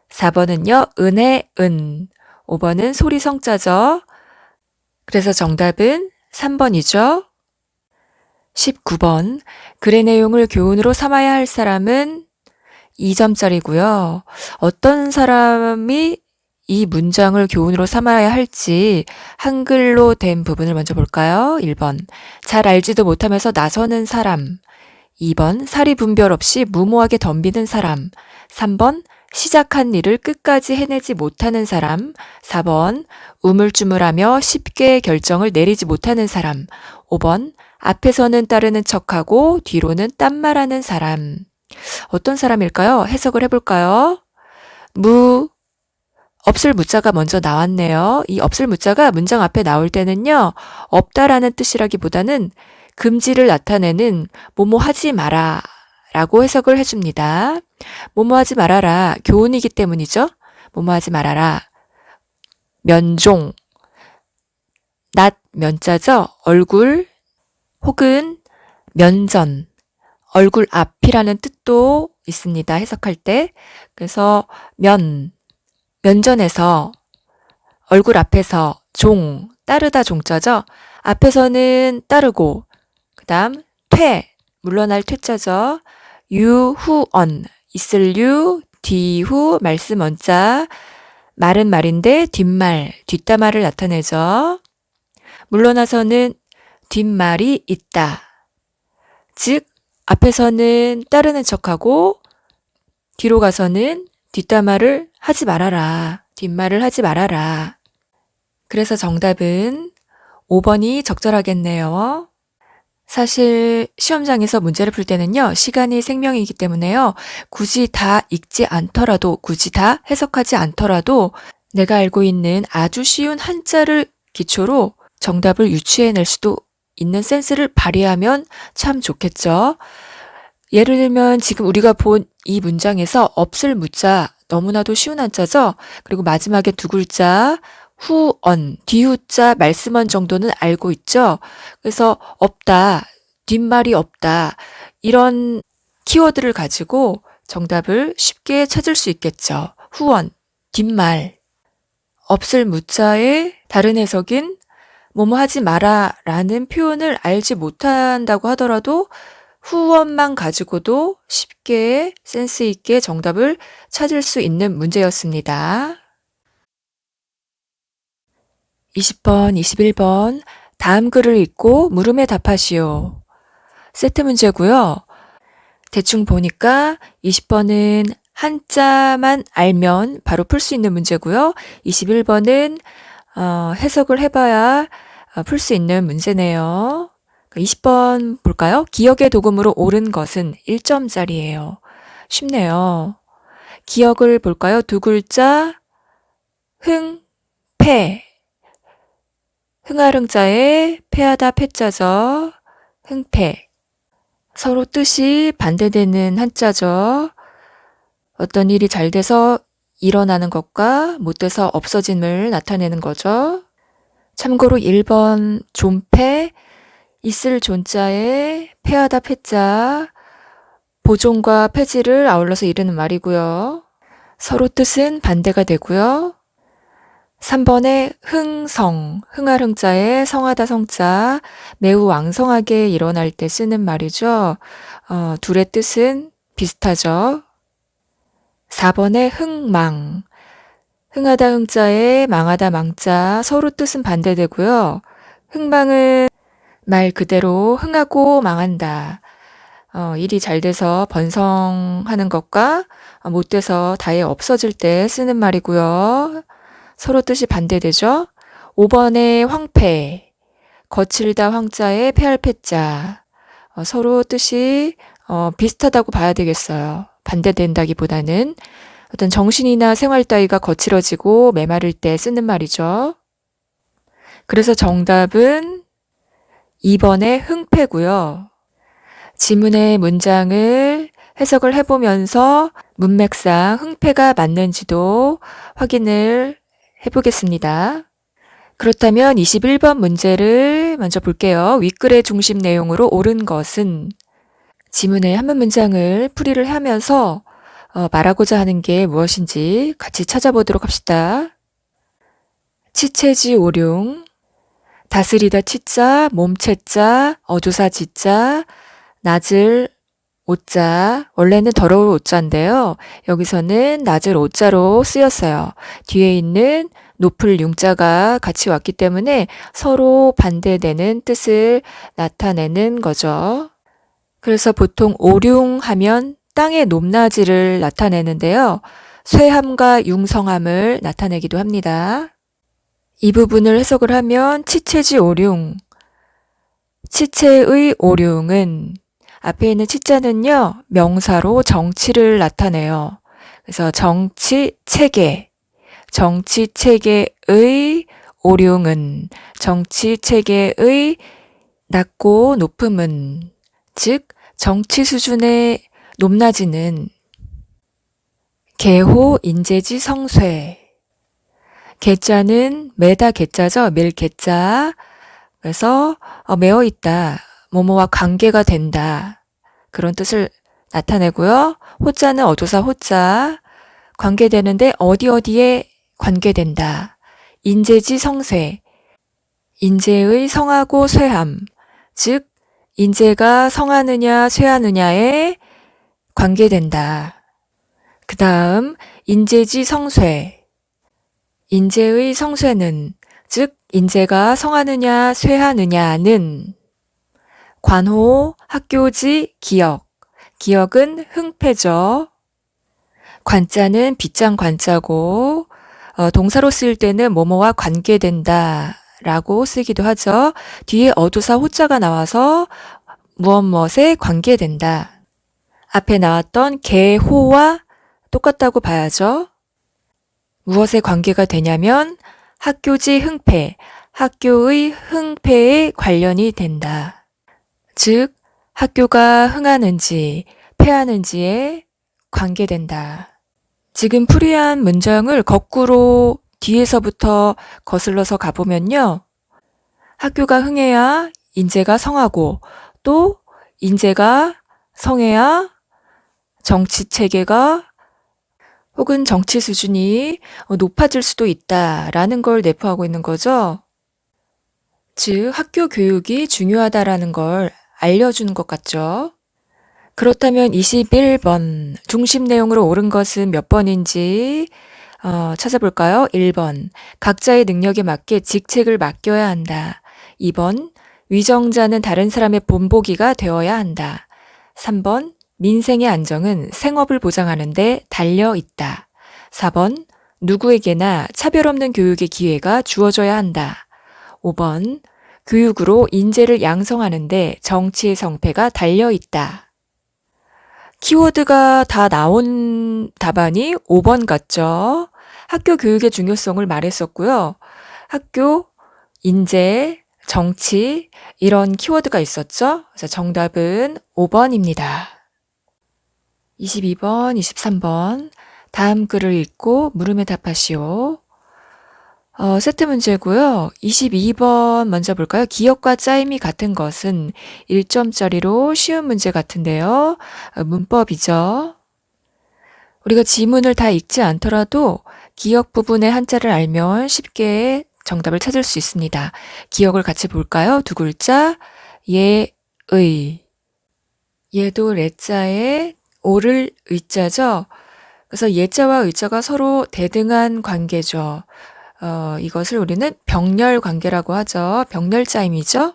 4번은요, 은혜, 은. 5번은 소리, 성자죠. 그래서 정답은 3번이죠. 19번. 글의 내용을 교훈으로 삼아야 할 사람은 2점짜리고요. 어떤 사람이 이 문장을 교훈으로 삼아야 할지 한글로 된 부분을 먼저 볼까요? 1번. 잘 알지도 못하면서 나서는 사람. 2번. 사리 분별 없이 무모하게 덤비는 사람. 3번. 시작한 일을 끝까지 해내지 못하는 사람. 4번. 우물쭈물하며 쉽게 결정을 내리지 못하는 사람. 5번. 앞에서는 따르는 척하고 뒤로는 딴말하는 사람. 어떤 사람일까요? 해석을 해볼까요? 없을 무자가 먼저 나왔네요. 이 없을 무자가 문장 앞에 나올 때는요, 없다라는 뜻이라기보다는 금지를 나타내는 뭐뭐 하지 마라 라고 해석을 해줍니다. 뭐뭐 하지 말아라. 교훈이기 때문이죠. 뭐뭐 하지 말아라. 면종. 낫 면자죠. 얼굴 혹은 면전. 얼굴 앞이라는 뜻도 있습니다. 해석할 때. 그래서 면전에서, 얼굴 앞에서, 따르다 종자죠. 앞에서는 따르고, 그 다음 물러날 퇴자죠. 유후언, 있을 유, 뒤후, 말씀 언자, 말은 말인데 뒷말, 뒷담화를 나타내죠. 물러나서는 뒷말이 있다. 즉, 앞에서는 따르는 척하고 뒤로 가서는 뒷담화를 하지 말아라. 뒷말을 하지 말아라. 그래서 정답은 5번이 적절하겠네요. 사실 시험장에서 문제를 풀 때는요. 시간이 생명이기 때문에요. 굳이 다 읽지 않더라도, 굳이 다 해석하지 않더라도 내가 알고 있는 아주 쉬운 한자를 기초로 정답을 유추해낼 수도 있는 센스를 발휘하면 참 좋겠죠. 예를 들면 지금 우리가 본 이 문장에서 없을 무자 너무나도 쉬운 한자죠. 그리고 마지막에 두 글자 후언, 뒤후자, 말씀언 정도는 알고 있죠. 그래서 없다, 뒷말이 없다 이런 키워드를 가지고 정답을 쉽게 찾을 수 있겠죠. 후언, 뒷말. 없을 무자의 다른 해석인 뭐뭐 하지 마라 라는 표현을 알지 못한다고 하더라도 후원만 가지고도 쉽게 센스 있게 정답을 찾을 수 있는 문제였습니다. 20번, 21번 다음 글을 읽고 물음에 답하시오. 세트 문제고요. 대충 보니까 20번은 한자만 알면 바로 풀 수 있는 문제고요. 21번은 해석을 해봐야 풀 수 있는 문제네요. 20번 볼까요? 기억의 도금으로 옳은 것은 1점짜리예요. 쉽네요. 기억을 볼까요? 두 글자 패. 흥아릉자에 패하다 패자죠. 흥패. 서로 뜻이 반대되는 한자죠. 어떤 일이 잘 돼서 일어나는 것과 못 돼서 없어짐을 나타내는 거죠. 참고로 1번 존패, 있을 존자에 패하다 패자, 보존과 폐지를 아울러서 이르는 말이고요. 서로 뜻은 반대가 되고요. 3번에 흥성, 흥할 흥자에 성하다 성자, 매우 왕성하게 일어날 때 쓰는 말이죠. 둘의 뜻은 비슷하죠. 4번에 흥망, 흥하다 흥자에 망하다 망자, 서로 뜻은 반대되고요. 흥망은 말 그대로 흥하고 망한다. 일이 잘 돼서 번성하는 것과 못 돼서 다에 없어질 때 쓰는 말이고요. 서로 뜻이 반대되죠. 5번에 황폐, 거칠다 황자에 패할 패자, 서로 뜻이 비슷하다고 봐야 되겠어요. 반대된다기보다는 어떤 정신이나 생활 따위가 거칠어지고 메마를 때 쓰는 말이죠. 그래서 정답은 2번의 흥패고요. 지문의 문장을 해석을 해보면서 문맥상 흥패가 맞는지도 확인을 해보겠습니다. 그렇다면 21번 문제를 먼저 볼게요. 윗글의 중심 내용으로 옳은 것은 지문의 한문 문장을 풀이를 하면서 말하고자 하는 게 무엇인지 같이 찾아보도록 합시다. 치체지 오룡, 다스리다 치자, 몸체자, 어조사 지자, 낮을 오자, 원래는 더러울 오자인데요. 여기서는 낮을 오자로 쓰였어요. 뒤에 있는 높을 융자가 같이 왔기 때문에 서로 반대되는 뜻을 나타내는 거죠. 그래서 보통 오룡하면 땅의 높낮이를 나타내는데요. 쇠함과 융성함을 나타내기도 합니다. 이 부분을 해석을 하면 치체지 오룡, 치체의 오룡은 앞에 있는 치자는요, 명사로 정치를 나타내요. 그래서 정치 체계, 정치 체계의 오룡은, 정치 체계의 낮고 높음은, 즉 정치 수준의 높낮이는 개호 인재지 성쇠, 개자는 매다 개자죠. 밀 개자. 그래서 매어 있다. 뭐뭐와 관계가 된다. 그런 뜻을 나타내고요. 호자는 어조사 호자. 관계되는데 어디에 관계된다. 인재지 성쇠. 인재의 성하고 쇠함. 즉 인재가 성하느냐 쇠하느냐에 관계된다. 그 다음 인재지 성쇠. 인재의 성쇠는, 즉 인재가 성하느냐 쇠하느냐는 관호, 학교지, 기역. 기역은 흥패죠. 관자는 빗장 관자고 동사로 쓰일 때는 뭐뭐와 관계된다 라고 쓰기도 하죠. 뒤에 어조사 호자가 나와서 무엇무엇에 관계된다. 앞에 나왔던 개호와 똑같다고 봐야죠. 무엇에 관계가 되냐면 학교지 흥패, 학교의 흥패에 관련이 된다. 즉 학교가 흥하는지 패하는지에 관계된다. 지금 풀이한 문장을 거꾸로 뒤에서부터 거슬러서 가보면요. 학교가 흥해야 인재가 성하고 또 인재가 성해야 정치 체계가 혹은 정치 수준이 높아질 수도 있다라는 걸 내포하고 있는 거죠. 즉 학교 교육이 중요하다라는 걸 알려주는 것 같죠. 그렇다면 21번 중심 내용으로 옳은 것은 몇 번인지 찾아볼까요? 1번 각자의 능력에 맞게 직책을 맡겨야 한다. 2번 위정자는 다른 사람의 본보기가 되어야 한다. 3번 민생의 안정은 생업을 보장하는 데 달려 있다. 4번 누구에게나 차별 없는 교육의 기회가 주어져야 한다. 5번 교육으로 인재를 양성하는 데 정치의 성패가 달려 있다. 키워드가 다 나온 답안이 5번 같죠? 학교 교육의 중요성을 말했었고요. 학교, 인재, 정치 이런 키워드가 있었죠? 그래서 정답은 5번입니다. 22번, 23번 다음 글을 읽고 물음에 답하시오. 세트 문제고요. 22번 먼저 볼까요? 기억과 짜임이 같은 것은 1점짜리로 쉬운 문제 같은데요. 문법이죠. 우리가 지문을 다 읽지 않더라도 기억 부분의 한자를 알면 쉽게 정답을 찾을 수 있습니다. 기억을 같이 볼까요? 두 글자, 예의. 얘도 레자에 오를 의자죠. 그래서 예자와 의자가 서로 대등한 관계죠. 이것을 우리는 병렬 관계라고 하죠. 병렬짜임이죠.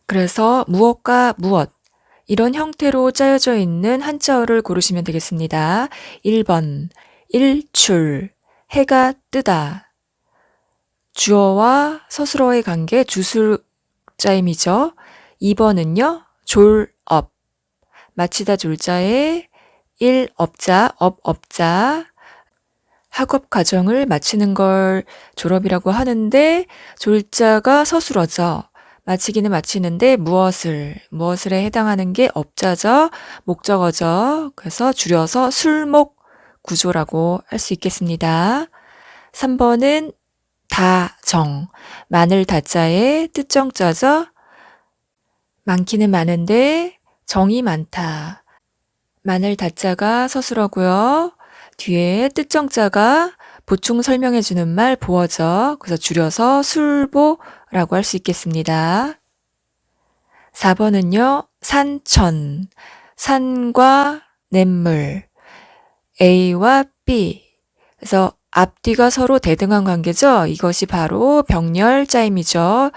그래서 무엇과 무엇 이런 형태로 짜여져 있는 한자어를 고르시면 되겠습니다. 1번 일출 해가 뜨다. 주어와 서술어의 관계 주술짜임이죠. 2번은요. 졸업 마치다 졸자에 일업자 업자 학업 과정을 마치는 걸 졸업이라고 하는데 졸자가 서술어죠. 마치기는 마치는데 무엇을에 해당하는 게 업자죠. 목적어죠. 그래서 줄여서 술목 구조라고 할 수 있겠습니다. 3번은 다정, 마늘 다자에 뜻정자죠. 많기는 많은데 정이 많다. 마늘 다자가 서술어고요. 뒤에 뜻정자가 보충 설명해주는 말 보어죠. 그래서 줄여서 술보라고 할 수 있겠습니다. 4번은요. 산천, 산과 냇물, A와 B. 그래서 앞뒤가 서로 대등한 관계죠. 이것이 바로 병렬짜임이죠.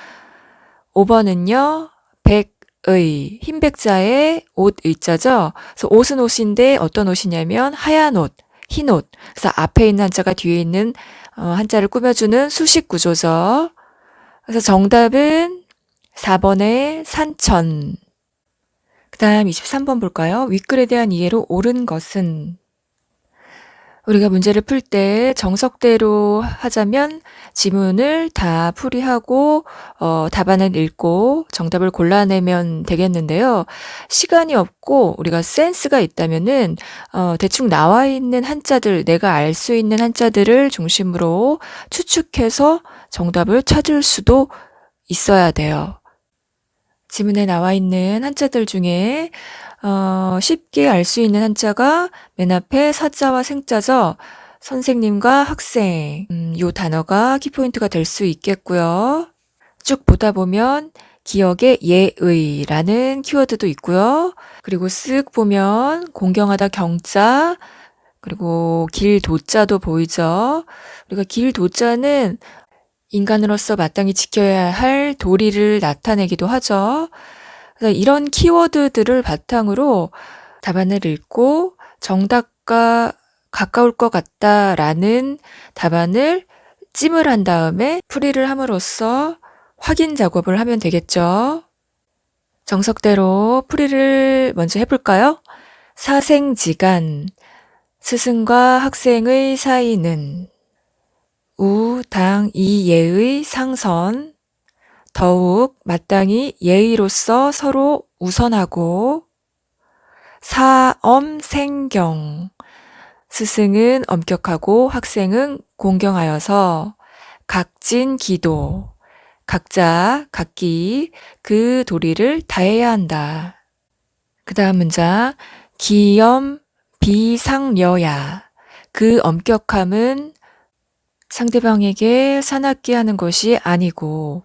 5번은요. 백의, 흰백자에 옷 의자죠. 그래서 옷은 옷인데 어떤 옷이냐면 하얀 옷, 흰 옷. 그래서 앞에 있는 한자가 뒤에 있는 한자를 꾸며주는 수식 구조죠. 그래서 정답은 4번의 산천. 그 다음 23번 볼까요? 윗글에 대한 이해로 옳은 것은 우리가 문제를 풀 때 정석대로 하자면 지문을 다 풀이하고 답안을 읽고 정답을 골라내면 되겠는데요. 시간이 없고 우리가 센스가 있다면은 대충 나와 있는 한자들, 내가 알 수 있는 한자들을 중심으로 추측해서 정답을 찾을 수도 있어야 돼요. 지문에 나와 있는 한자들 중에 쉽게 알 수 있는 한자가 맨 앞에 사자와 생자죠. 선생님과 학생. 요 단어가 키포인트가 될 수 있겠고요. 쭉 보다 보면 기억의 예의라는 키워드도 있고요. 그리고 쓱 보면 공경하다 경자, 그리고 길도자도 보이죠. 우리가 길도자는 인간으로서 마땅히 지켜야 할 도리를 나타내기도 하죠. 그래서 이런 키워드들을 바탕으로 답안을 읽고 정답과 가까울 것 같다라는 답안을 찜을 한 다음에 풀이를 함으로써 확인 작업을 하면 되겠죠. 정석대로 풀이를 먼저 해볼까요? 사생지간, 스승과 학생의 사이는 우당이예의 상선, 더욱 마땅히 예의로서 서로 우선하고 사엄생경, 스승은 엄격하고 학생은 공경하여서 각진기도, 각자 각기 그 도리를 다해야 한다. 그 다음 문장 기염 비상여야, 그 엄격함은 상대방에게 사납게 하는 것이 아니고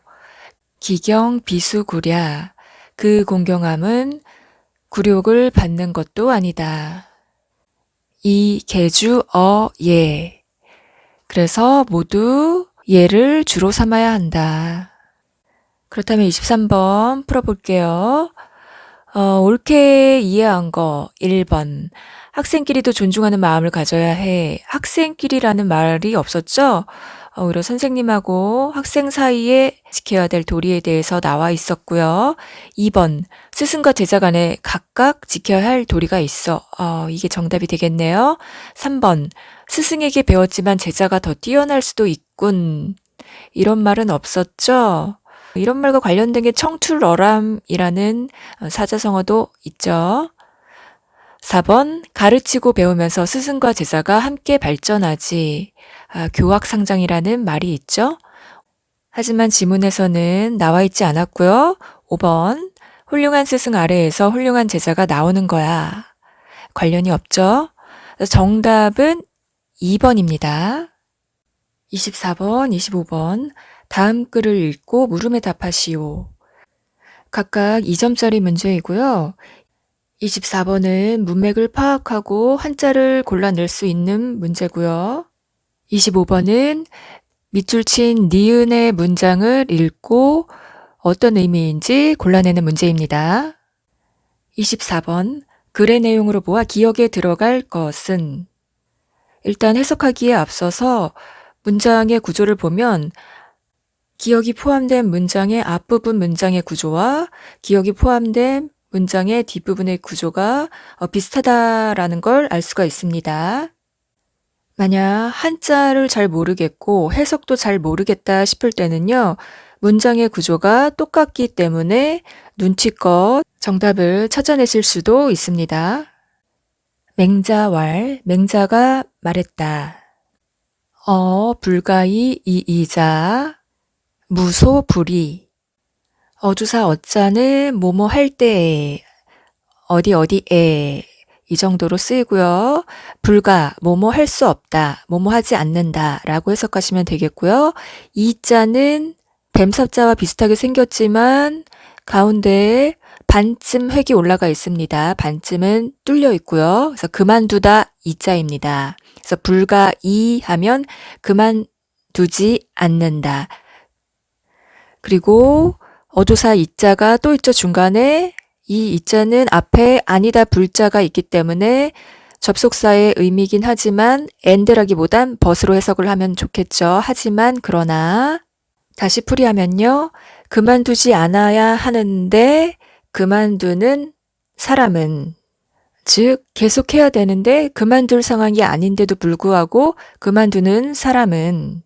기경 비수구랴, 그 공경함은 굴욕을 받는 것도 아니다. 이 개주 예. 그래서 모두 예를 주로 삼아야 한다. 그렇다면 23번 풀어볼게요. 옳게 이해한 거 1번. 학생끼리도 존중하는 마음을 가져야 해. 학생끼리라는 말이 없었죠? 오히려 선생님하고 학생 사이에 지켜야 될 도리에 대해서 나와 있었고요. 2번. 스승과 제자 간에 각각 지켜야 할 도리가 있어. 이게 정답이 되겠네요. 3번. 스승에게 배웠지만 제자가 더 뛰어날 수도 있군. 이런 말은 없었죠? 이런 말과 관련된 게 청출어람이라는 사자성어도 있죠. 4번 가르치고 배우면서 스승과 제자가 함께 발전하지. 교학상장이라는 말이 있죠. 하지만 지문에서는 나와 있지 않았고요. 5번 훌륭한 스승 아래에서 훌륭한 제자가 나오는 거야. 관련이 없죠. 정답은 2번입니다. 24번, 25번 다음 글을 읽고 물음에 답하시오. 각각 2점짜리 문제이고요. 24번은 문맥을 파악하고 한자를 골라낼 수 있는 문제고요. 25번은 밑줄 친 니은의 문장을 읽고 어떤 의미인지 골라내는 문제입니다. 24번 글의 내용으로 보아 기억에 들어갈 것은 일단 해석하기에 앞서서 문장의 구조를 보면 기억이 포함된 문장의 앞부분 문장의 구조와 기억이 포함된 문장의 뒷부분의 구조가 비슷하다라는 걸 알 수가 있습니다. 만약 한자를 잘 모르겠고 해석도 잘 모르겠다 싶을 때는요. 문장의 구조가 똑같기 때문에 눈치껏 정답을 찾아내실 수도 있습니다. 맹자왈, 맹자가 말했다. 불가이 이이자 무소불이 어주사 어자는 뭐뭐 할 때에 어디에 이 정도로 쓰이고요. 불가 뭐뭐 할 수 없다 뭐뭐 하지 않는다 라고 해석하시면 되겠고요. 이자는 뱀삽자와 비슷하게 생겼지만 가운데에 반쯤 획이 올라가 있습니다. 반쯤은 뚫려 있고요. 그래서 그만두다 이자입니다. 그래서 불가이 하면 그만두지 않는다. 그리고 어조사 이자가 또 있죠. 중간에 이 이자는 앞에 아니다 불자가 있기 때문에 접속사의 의미이긴 하지만 and라기보단 but으로 해석을 하면 좋겠죠. 하지만 그러나 다시 풀이하면요. 그만두지 않아야 하는데 그만두는 사람은 즉 계속해야 되는데 그만둘 상황이 아닌데도 불구하고 그만두는 사람은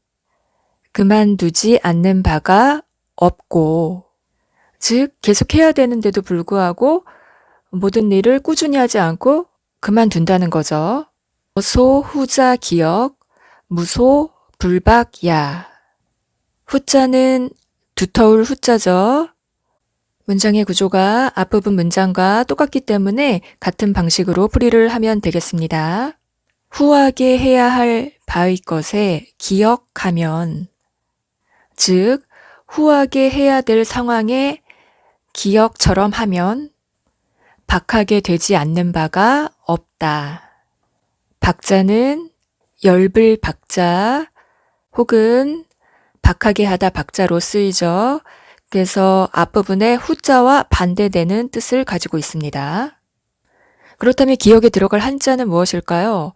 그만두지 않는 바가 없고 즉 계속해야 되는데도 불구하고 모든 일을 꾸준히 하지 않고 그만둔다는 거죠. 소 후자 기역 무소 불박야 후자는 두터울 후자죠. 문장의 구조가 앞부분 문장과 똑같기 때문에 같은 방식으로 풀이를 하면 되겠습니다. 후하게 해야 할 바의 것에 기억하면 즉 후하게 해야 될 상황에 기억처럼 하면 박하게 되지 않는 바가 없다. 박자는 열불 박자 혹은 박하게 하다 박자로 쓰이죠. 그래서 앞부분에 후자와 반대되는 뜻을 가지고 있습니다. 그렇다면 기억에 들어갈 한자는 무엇일까요?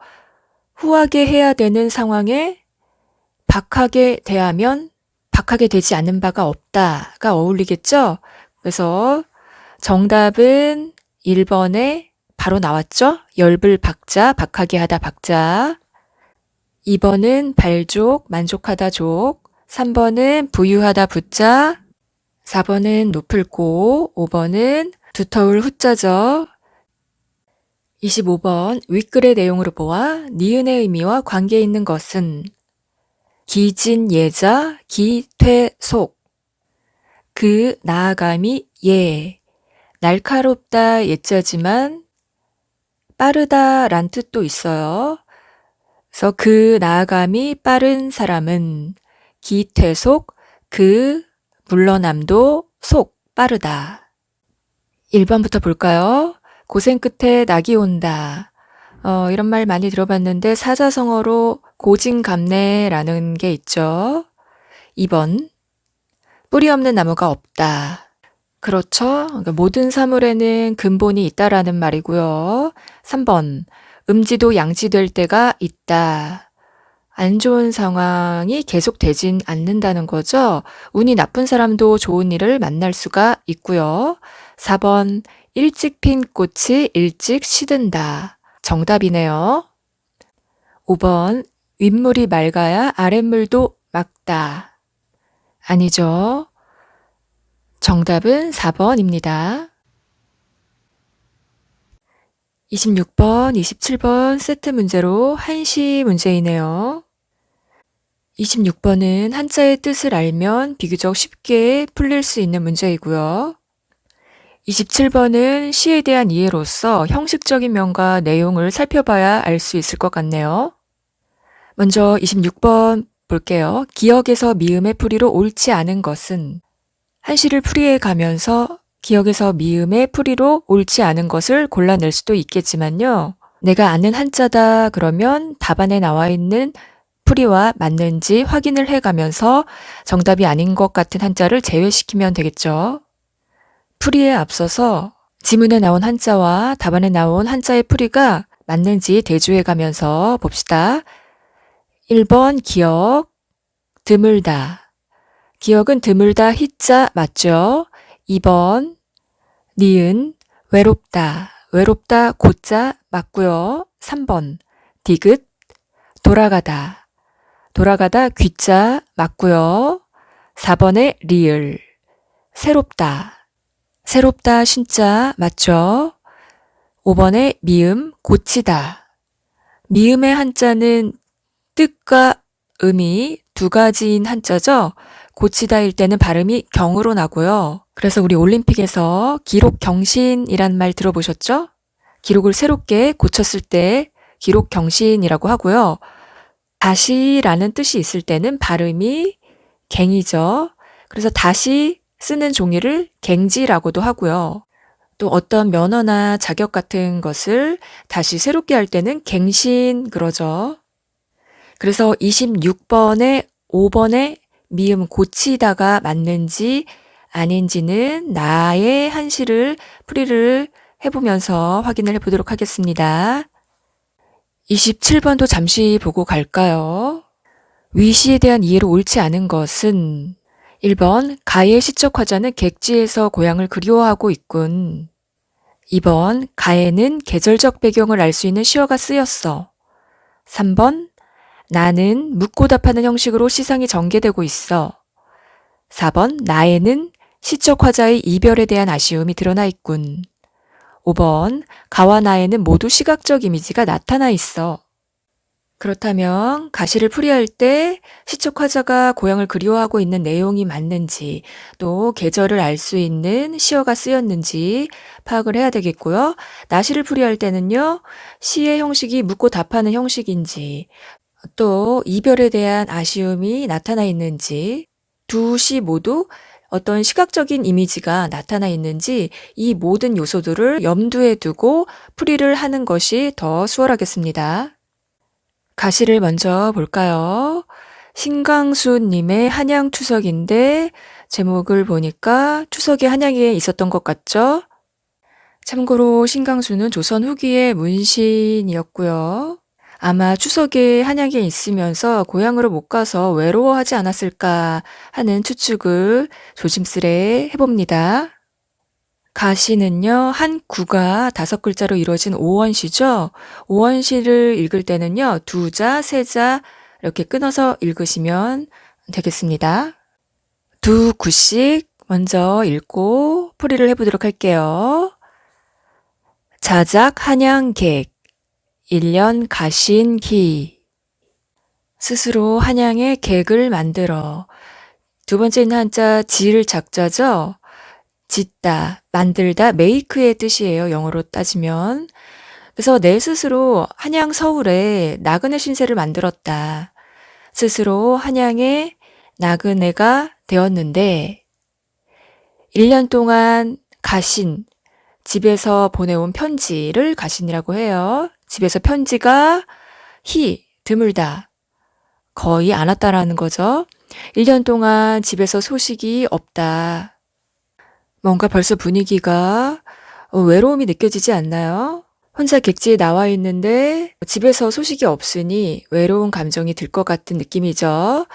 후하게 해야 되는 상황에 박하게 대하면 박하게 되지 않는 바가 없다가 어울리겠죠? 그래서 정답은 1번에 바로 나왔죠? 열불 박자, 박하게 하다 박자. 2번은 발족, 만족하다 족. 3번은 부유하다 부자. 4번은 높을 고, 5번은 두터울 후자죠. 25번 윗글의 내용으로 보아 니은의 의미와 관계 있는 것은 기진 예자 기퇴속 그 나아감이 예 날카롭다 예자지만 빠르다란 뜻도 있어요. 그래서 그 나아감이 빠른 사람은 기퇴속 그 물러남도 속 빠르다. 1번부터 볼까요? 고생 끝에 낙이 온다. 이런 말 많이 들어봤는데 사자성어로 고진감래라는 게 있죠. 2번 뿌리 없는 나무가 없다. 그렇죠. 그러니까 모든 사물에는 근본이 있다라는 말이고요. 3번 음지도 양지될 때가 있다. 안 좋은 상황이 계속되진 않는다는 거죠. 운이 나쁜 사람도 좋은 일을 만날 수가 있고요. 4번 일찍 핀 꽃이 일찍 시든다. 정답이네요. 5번 윗물이 맑아야 아랫물도 맑다. 아니죠. 정답은 4번입니다. 26번, 27번 세트 문제로 한시 문제이네요. 26번은 한자의 뜻을 알면 비교적 쉽게 풀릴 수 있는 문제이고요. 27번은 시에 대한 이해로서 형식적인 면과 내용을 살펴봐야 알 수 있을 것 같네요. 먼저 26번 볼게요. 기억에서 미음의 풀이로 옳지 않은 것은 한시를 풀이해 가면서 기억에서 미음의 풀이로 옳지 않은 것을 골라낼 수도 있겠지만요. 내가 아는 한자다 그러면 답안에 나와 있는 풀이와 맞는지 확인을 해가면서 정답이 아닌 것 같은 한자를 제외시키면 되겠죠. 풀이에 앞서서 지문에 나온 한자와 답안에 나온 한자의 풀이가 맞는지 대조해가면서 봅시다. 1번 기억, 드물다. 기억은 드물다 희자 맞죠? 2번 니은, 외롭다. 외롭다 고자 맞고요. 3번 디귿, 돌아가다. 돌아가다 귀자 맞고요. 4번에 리을, 새롭다. 새롭다 신자 맞죠? 5번에 미음, 고치다. 미음의 한자는 뜻과 음이 두 가지인 한자죠. 고치다일 때는 발음이 경으로 나고요. 그래서 우리 올림픽에서 기록 경신이란 말 들어보셨죠? 기록을 새롭게 고쳤을 때 기록 경신이라고 하고요. 다시라는 뜻이 있을 때는 발음이 갱이죠. 그래서 다시 쓰는 종이를 갱지라고도 하고요. 또 어떤 면허나 자격 같은 것을 다시 새롭게 할 때는 갱신 그러죠. 그래서 26번에 5번에 미음 고치다가 맞는지 아닌지는 나의 한시를 풀이를 해보면서 확인을 해보도록 하겠습니다. 27번도 잠시 보고 갈까요? 위시에 대한 이해로 옳지 않은 것은 1번 가의 시적 화자는 객지에서 고향을 그리워하고 있군. 2번 가에는 계절적 배경을 알 수 있는 시어가 쓰였어. 3번 나는 묻고 답하는 형식으로 시상이 전개되고 있어. 4번 나에는 시적 화자의 이별에 대한 아쉬움이 드러나 있군. 5번 가와 나에는 모두 시각적 이미지가 나타나 있어. 그렇다면 가시를 풀이할 때 시적 화자가 고향을 그리워하고 있는 내용이 맞는지 또 계절을 알 수 있는 시어가 쓰였는지 파악을 해야 되겠고요. 나시를 풀이할 때는요. 시의 형식이 묻고 답하는 형식인지 또 이별에 대한 아쉬움이 나타나 있는지 두 시 모두 어떤 시각적인 이미지가 나타나 있는지 이 모든 요소들을 염두에 두고 풀이를 하는 것이 더 수월하겠습니다. 가시를 먼저 볼까요? 신강수님의 한양 추석인데 제목을 보니까 추석에 한양에 있었던 것 같죠? 참고로 신강수는 조선 후기의 문신이었고요. 아마 추석에 한양에 있으면서 고향으로 못 가서 외로워하지 않았을까 하는 추측을 조심스레 해봅니다. 가시는요, 한 구가 5글자로 이루어진 오원시죠. 오원시를 읽을 때는요, 두자, 세자 이렇게 끊어서 읽으시면 되겠습니다. 두 구씩 먼저 읽고 풀이를 해보도록 할게요. 자작 한양객 1년 가신기 스스로 한양의 객을 만들어 두 번째 있는 한자 질 작자죠. 짓다, 만들다, 메이크의 뜻이에요. 영어로 따지면. 그래서 내 스스로 한양 서울에 나그네 신세를 만들었다. 스스로 한양에 나그네가 되었는데 1년 동안 가신, 집에서 보내온 편지를 가신이라고 해요. 집에서 편지가 드물다, 거의 안 왔다라는 거죠. 1년 동안 집에서 소식이 없다. 뭔가 벌써 분위기가 외로움이 느껴지지 않나요? 혼자 객지에 나와 있는데 집에서 소식이 없으니 외로운 감정이 들 것 같은 느낌이죠.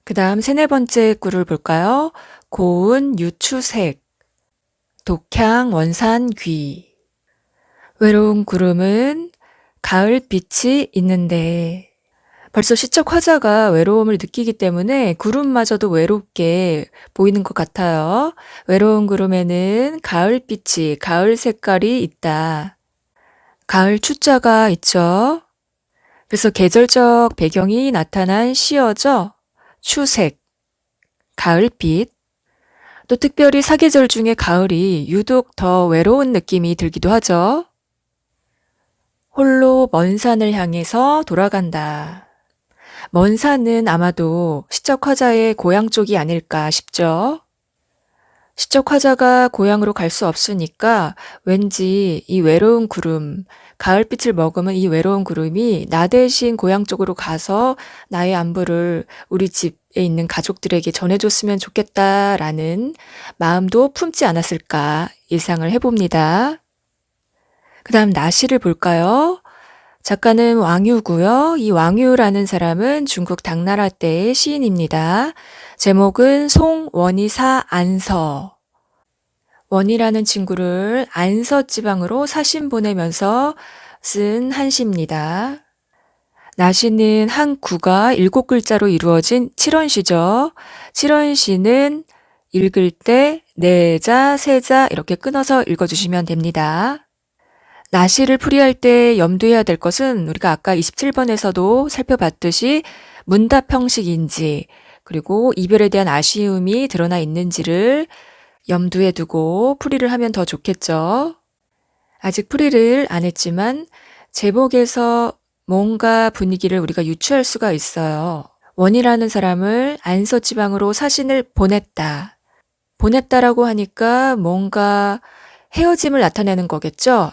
그 다음 세네 번째 구를 볼까요? 고운 유추색, 독향 원산귀. 외로운 구름은 가을 빛이 있는데 벌써 시적 화자가 외로움을 느끼기 때문에 구름마저도 외롭게 보이는 것 같아요. 외로운 구름에는 가을빛이, 가을 색깔이 있다. 가을 추자가 있죠. 그래서 계절적 배경이 나타난 시어죠. 추색, 가을빛. 또 특별히 사계절 중에 가을이 유독 더 외로운 느낌이 들기도 하죠. 홀로 먼 산을 향해서 돌아간다. 먼 산은 아마도 시적 화자의 고향 쪽이 아닐까 싶죠. 시적 화자가 고향으로 갈 수 없으니까 왠지 이 외로운 구름, 가을빛을 머금은 이 외로운 구름이 나 대신 고향 쪽으로 가서 나의 안부를 우리 집에 있는 가족들에게 전해줬으면 좋겠다라는 마음도 품지 않았을까 예상을 해봅니다. 그 다음 나시를 볼까요? 작가는 왕유고요. 이 왕유라는 사람은 중국 당나라 때의 시인입니다. 제목은 송원이사 안서. 원이라는 친구를 안서 지방으로 사신 보내면서 쓴 한시입니다. 나시는 한 구가 7글자로 이루어진 칠원시죠. 칠원시는 읽을 때 네자, 세자 이렇게 끊어서 읽어주시면 됩니다. 나시를 풀이할 때 염두해야 될 것은 우리가 아까 27번에서도 살펴봤듯이 문답 형식인지 그리고 이별에 대한 아쉬움이 드러나 있는지를 염두에 두고 풀이를 하면 더 좋겠죠. 아직 풀이를 안 했지만 제목에서 뭔가 분위기를 우리가 유추할 수가 있어요. 원이라는 사람을 안서 지방으로 사신을 보냈다. 보냈다라고 하니까 뭔가 헤어짐을 나타내는 거겠죠.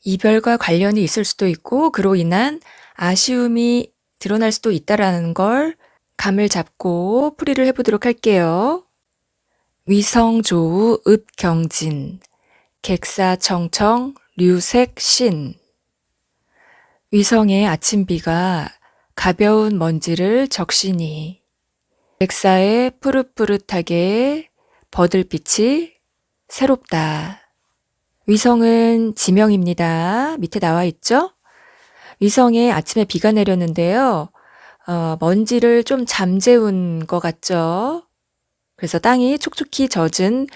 이별과 관련이 있을 수도 있고 그로 인한 아쉬움이 드러날 수도 있다라는 걸 감을 잡고 풀이를 해보도록 할게요. 위성조우 읍경진 객사청청 류색신. 위성의 아침비가 가벼운 먼지를 적시니 객사의 푸릇푸릇하게 버들빛이 새롭다. 위성은 지명입니다. 밑에 나와 있죠? 위성에 아침에 비가 내렸는데요. 먼지를 좀 잠재운 것 같죠? 그래서 땅이 촉촉히 젖은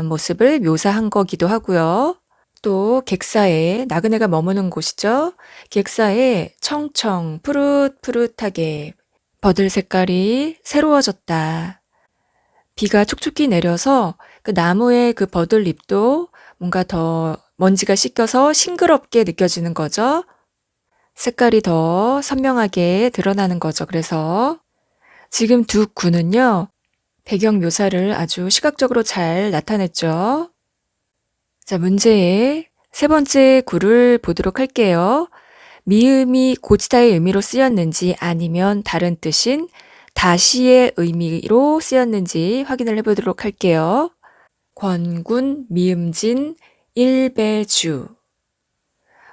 모습을 묘사한 거기도 하고요. 또 객사에 나그네가 머무는 곳이죠. 객사에 청청 푸릇푸릇하게 버들 색깔이 새로워졌다. 비가 촉촉히 내려서 그 나무의 그 버들잎도 뭔가 더 먼지가 씻겨서 싱그럽게 느껴지는 거죠. 색깔이 더 선명하게 드러나는 거죠. 그래서 지금 두 구는요. 배경 묘사를 아주 시각적으로 잘 나타냈죠. 자, 문제의 세 번째 구를 보도록 할게요. 미음이 고치다의 의미로 쓰였는지 아니면 다른 뜻인 다시의 의미로 쓰였는지 확인을 해보도록 할게요. 권군, 미음진, 일배주.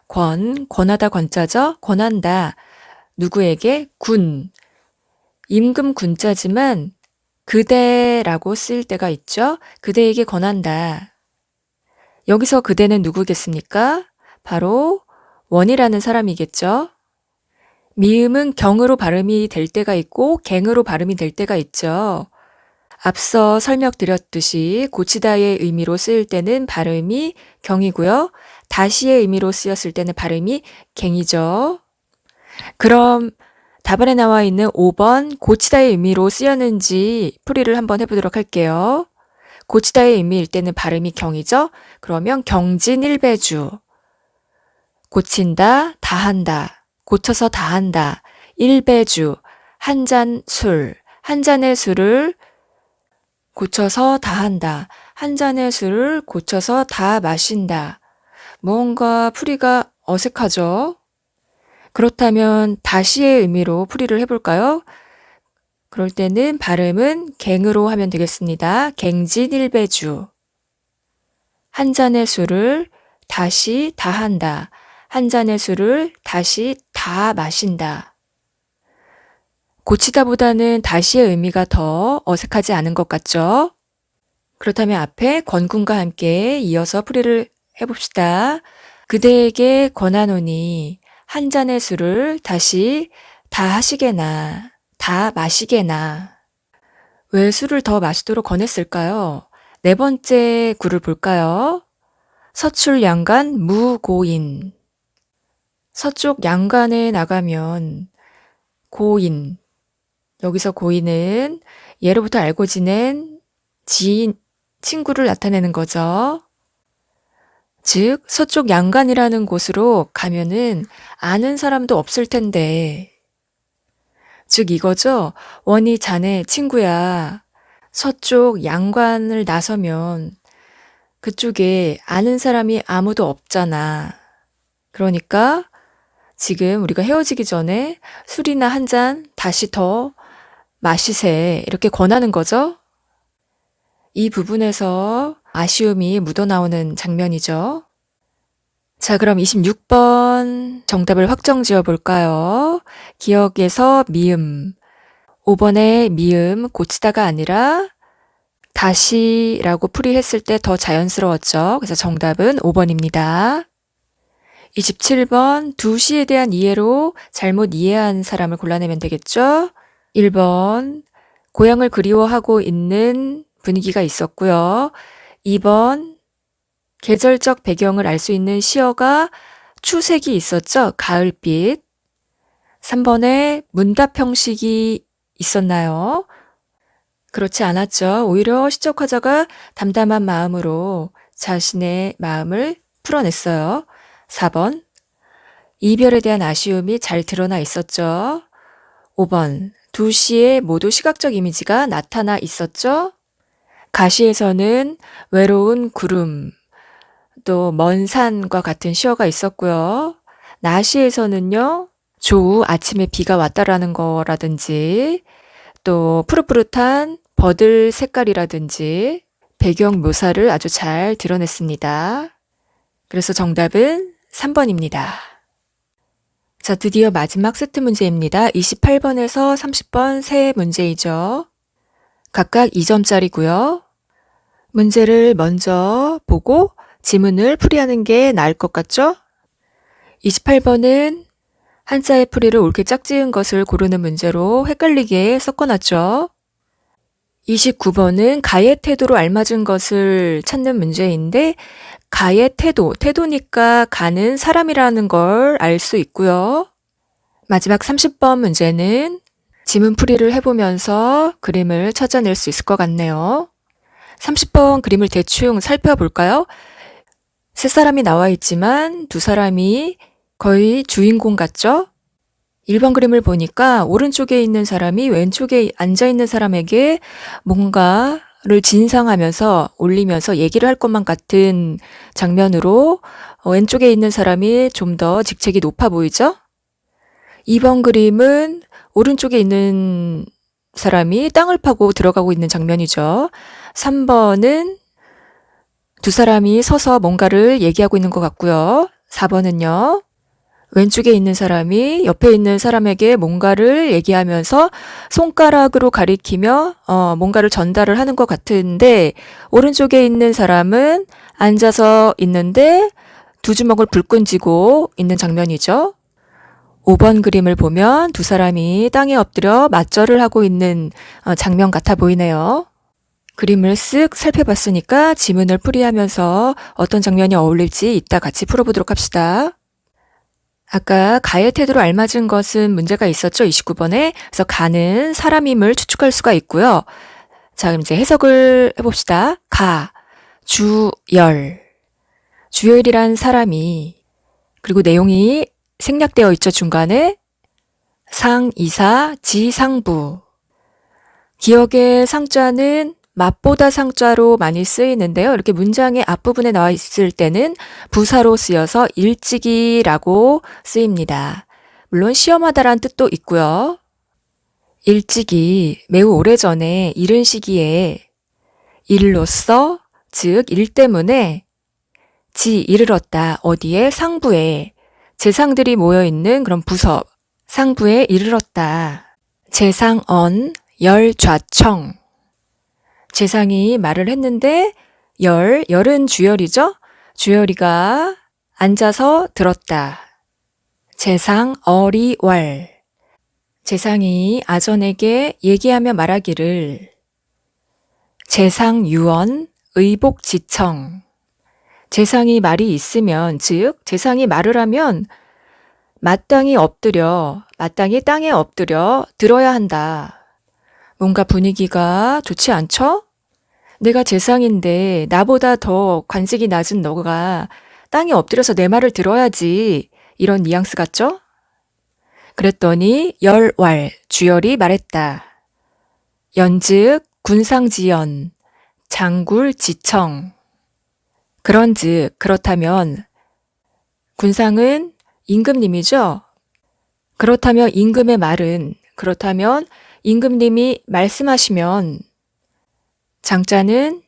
권하다 권자죠? 권한다. 누구에게? 군. 임금 군자지만 그대라고 쓸 때가 있죠? 그대에게 권한다. 여기서 그대는 누구겠습니까? 바로 원이라는 사람이겠죠? 미음은 경으로 발음이 될 때가 있고 갱으로 발음이 될 때가 있죠. 앞서 설명드렸듯이 고치다의 의미로 쓰일 때는 발음이 경이고요. 다시의 의미로 쓰였을 때는 발음이 갱이죠. 그럼 답안에 나와 있는 5번 고치다의 의미로 쓰였는지 풀이를 한번 해보도록 할게요. 고치다의 의미일 때는 발음이 경이죠. 그러면 경진일배주. 고친다, 다한다. 고쳐서 다한다. 일배주. 한 잔 술. 한 잔의 술을 고쳐서 다한다. 한 잔의 술을 고쳐서 다 마신다. 뭔가 풀이가 어색하죠? 그렇다면 다시의 의미로 풀이를 해볼까요? 그럴 때는 발음은 갱으로 하면 되겠습니다. 갱진일배주. 한 잔의 술을 다시 다한다. 한 잔의 술을 다시 다 마신다. 고치다보다는 다시의 의미가 더 어색하지 않은 것 같죠? 그렇다면 앞에 권군과 함께 이어서 풀이를 해봅시다. 그대에게 권하노니 한 잔의 술을 다시 다 하시게나, 다 마시게나. 왜 술을 더 마시도록 권했을까요? 네 번째 구를 볼까요? 서출양간 무고인. 서쪽 양간에 나가면 고인, 여기서 고인은 예로부터 알고 지낸 지인, 친구를 나타내는 거죠. 즉, 서쪽 양간이라는 곳으로 가면은 아는 사람도 없을 텐데, 즉 이거죠. 원희 자네 친구야. 서쪽 양관을 나서면 그쪽에 아는 사람이 아무도 없잖아. 그러니까 지금 우리가 헤어지기 전에 술이나 한 잔 다시 더 마시세. 이렇게 권하는 거죠. 이 부분에서 아쉬움이 묻어나오는 장면이죠. 자, 그럼 26번 정답을 확정 지어 볼까요? 기억에서 미음. 5번의 미음 고치다가 아니라 다시라고 풀이했을 때 더 자연스러웠죠. 그래서 정답은 5번입니다. 27번 2시에 대한 이해로 잘못 이해한 사람을 골라내면 되겠죠. 1번 고향을 그리워하고 있는 분위기가 있었고요. 2번 계절적 배경을 알 수 있는 시어가 추색이 있었죠. 가을빛. 3번에 문답 형식이 있었나요? 그렇지 않았죠. 오히려 시적 화자가 담담한 마음으로 자신의 마음을 풀어냈어요. 4번 이별에 대한 아쉬움이 잘 드러나 있었죠. 5번 2시에 모두 시각적 이미지가 나타나 있었죠. 가시에서는 외로운 구름, 또 먼 산과 같은 시어가 있었고요. 나시에서는요. 조우 아침에 비가 왔다라는 거라든지 또 푸릇푸릇한 버들 색깔이라든지 배경 묘사를 아주 잘 드러냈습니다. 그래서 정답은 3번입니다. 자, 드디어 마지막 세트 문제입니다. 28번에서 30번 세 문제이죠. 각각 2점짜리고요. 문제를 먼저 보고 지문을 풀이하는 게 나을 것 같죠? 28번은 한자의 풀이를 옳게 짝지은 것을 고르는 문제로 헷갈리게 섞어놨죠. 29번은 가의 태도로 알맞은 것을 찾는 문제인데 가의 태도니까 가는 사람이라는 걸 알 수 있고요. 마지막 30번 문제는 지문 풀이를 해보면서 그림을 찾아낼 수 있을 것 같네요. 30번 그림을 대충 살펴볼까요? 세 사람이 나와 있지만 두 사람이 거의 주인공 같죠? 1번 그림을 보니까 오른쪽에 있는 사람이 왼쪽에 앉아있는 사람에게 뭔가를 진상하면서 올리면서 얘기를 할 것만 같은 장면으로 왼쪽에 있는 사람이 좀 더 직책이 높아 보이죠? 2번 그림은 오른쪽에 있는 사람이 땅을 파고 들어가고 있는 장면이죠. 3번은 두 사람이 서서 뭔가를 얘기하고 있는 것 같고요. 4번은요. 왼쪽에 있는 사람이 옆에 있는 사람에게 뭔가를 얘기하면서 손가락으로 가리키며 뭔가를 전달을 하는 것 같은데 오른쪽에 있는 사람은 앉아서 있는데 두 주먹을 불끈 쥐고 있는 장면이죠. 5번 그림을 보면 두 사람이 땅에 엎드려 맞절을 하고 있는 장면 같아 보이네요. 그림을 쓱 살펴봤으니까 지문을 풀이하면서 어떤 장면이 어울릴지 이따 같이 풀어보도록 합시다. 아까 가의 태도로 알맞은 것은 문제가 있었죠. 29번에. 그래서 가는 사람임을 추측할 수가 있고요. 자, 그럼 이제 해석을 해봅시다. 가, 주열. 주열이란 사람이 그리고 내용이 생략되어 있죠. 중간에 상, 이사, 지, 상부. 기억의 상자는 맛보다 상자로 많이 쓰이는데요. 이렇게 문장의 앞부분에 나와 있을 때는 부사로 쓰여서 일찍이라고 쓰입니다. 물론 시험하다란 뜻도 있고요. 일찍이 매우 오래전에 이른 시기에 일로써 즉 일 때문에 지 이르렀다. 어디에? 상부에 재상들이 모여있는 그런 부서 상부에 이르렀다. 재상언 열좌청 재상이 말을 했는데 열은 주열이죠. 주열이가 앉아서 들었다. 재상 어리왈 재상이 아전에게 얘기하며 말하기를 재상유언 의복지청 재상이 말이 있으면 즉 재상이 말을 하면 마땅히 땅에 엎드려 들어야 한다. 뭔가 분위기가 좋지 않죠? 내가 재상인데 나보다 더 관직이 낮은 너가 땅에 엎드려서 내 말을 들어야지. 이런 뉘앙스 같죠? 그랬더니 열왈 주열이 말했다. 연즉 군상지연 장굴지청. 그런즉 그렇다면 군상은 임금님이죠? 그렇다면 임금님이 말씀하시면 장자는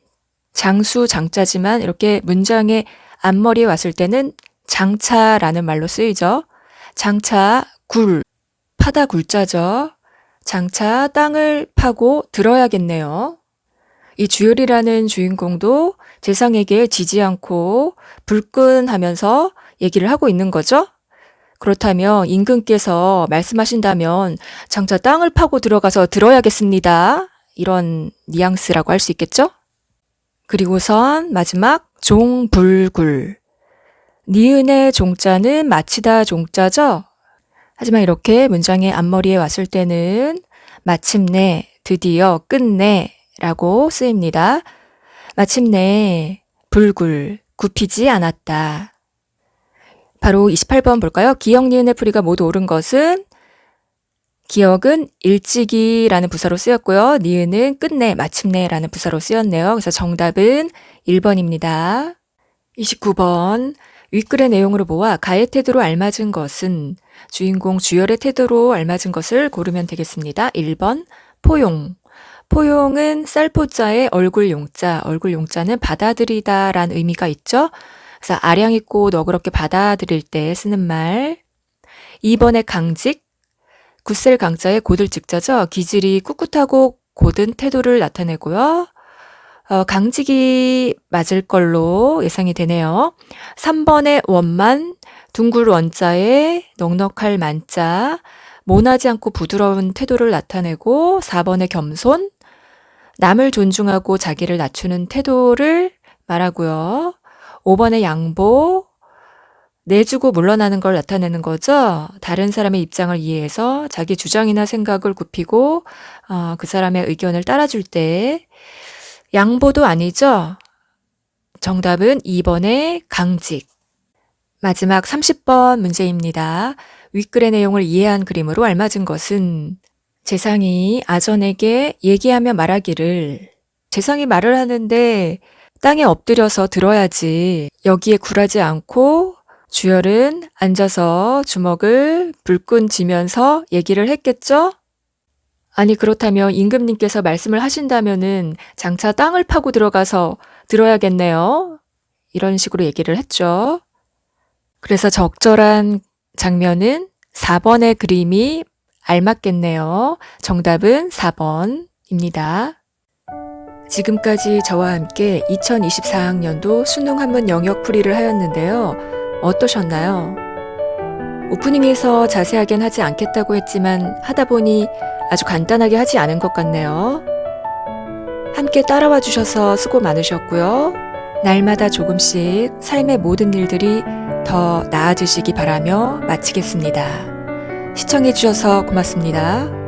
장수 장자지만 이렇게 문장의 앞머리에 왔을 때는 장차라는 말로 쓰이죠. 장차 파다 굴자죠. 장차 땅을 파고 들어야겠네요. 이 주열이라는 주인공도 재상에게 지지 않고 불끈하면서 얘기를 하고 있는 거죠. 그렇다면 임금께서 말씀하신다면 장차 땅을 파고 들어가서 들어야겠습니다. 이런 뉘앙스라고 할 수 있겠죠? 그리고선 마지막 종불굴. 니은의 종자는 마치다 종자죠? 하지만 이렇게 문장의 앞머리에 왔을 때는 마침내, 드디어, 끝내 라고 쓰입니다. 마침내 불굴, 굽히지 않았다. 바로 28번 볼까요? 기역, 니은의 풀이가 모두 옳은 것은 기역은 일찍이라는 부사로 쓰였고요. 니은은 끝내, 마침내라는 부사로 쓰였네요. 그래서 정답은 1번입니다. 29번 윗글의 내용으로 보아 가의 태도로 알맞은 것은 주인공 주열의 태도로 알맞은 것을 고르면 되겠습니다. 1번 포용. 포용은 쌀포자의 얼굴 용자는 받아들이다 라는 의미가 있죠. 그래서 아량 있고 너그럽게 받아들일 때 쓰는 말. 2번의 강직, 굳셀 강자의 고들직자죠. 기질이 꿋꿋하고 고든 태도를 나타내고요. 강직이 맞을 걸로 예상이 되네요. 3번의 원만, 둥글 원자에 넉넉할 만자, 모나지 않고 부드러운 태도를 나타내고 4번의 겸손, 남을 존중하고 자기를 낮추는 태도를 말하고요. 5번의 양보, 내주고 물러나는 걸 나타내는 거죠. 다른 사람의 입장을 이해해서 자기 주장이나 생각을 굽히고 그 사람의 의견을 따라줄 때 양보도 아니죠. 정답은 2번의 강직. 마지막 30번 문제입니다. 윗글의 내용을 이해한 그림으로 알맞은 것은 재상이 아전에게 얘기하며 말하기를 재상이 말을 하는데 땅에 엎드려서 들어야지. 여기에 굴하지 않고 주열은 앉아서 주먹을 불끈 쥐면서 얘기를 했겠죠? 아니 그렇다면 임금님께서 말씀을 하신다면은 장차 땅을 파고 들어가서 들어야겠네요. 이런 식으로 얘기를 했죠. 그래서 적절한 장면은 4번의 그림이 알맞겠네요. 정답은 4번입니다. 지금까지 저와 함께 2024학년도 수능 한문 영역 풀이를 하였는데요. 어떠셨나요? 오프닝에서 자세하게는 하지 않겠다고 했지만 하다 보니 아주 간단하게 하지 않은 것 같네요. 함께 따라와 주셔서 수고 많으셨고요. 날마다 조금씩 삶의 모든 일들이 더 나아지시기 바라며 마치겠습니다. 시청해 주셔서 고맙습니다.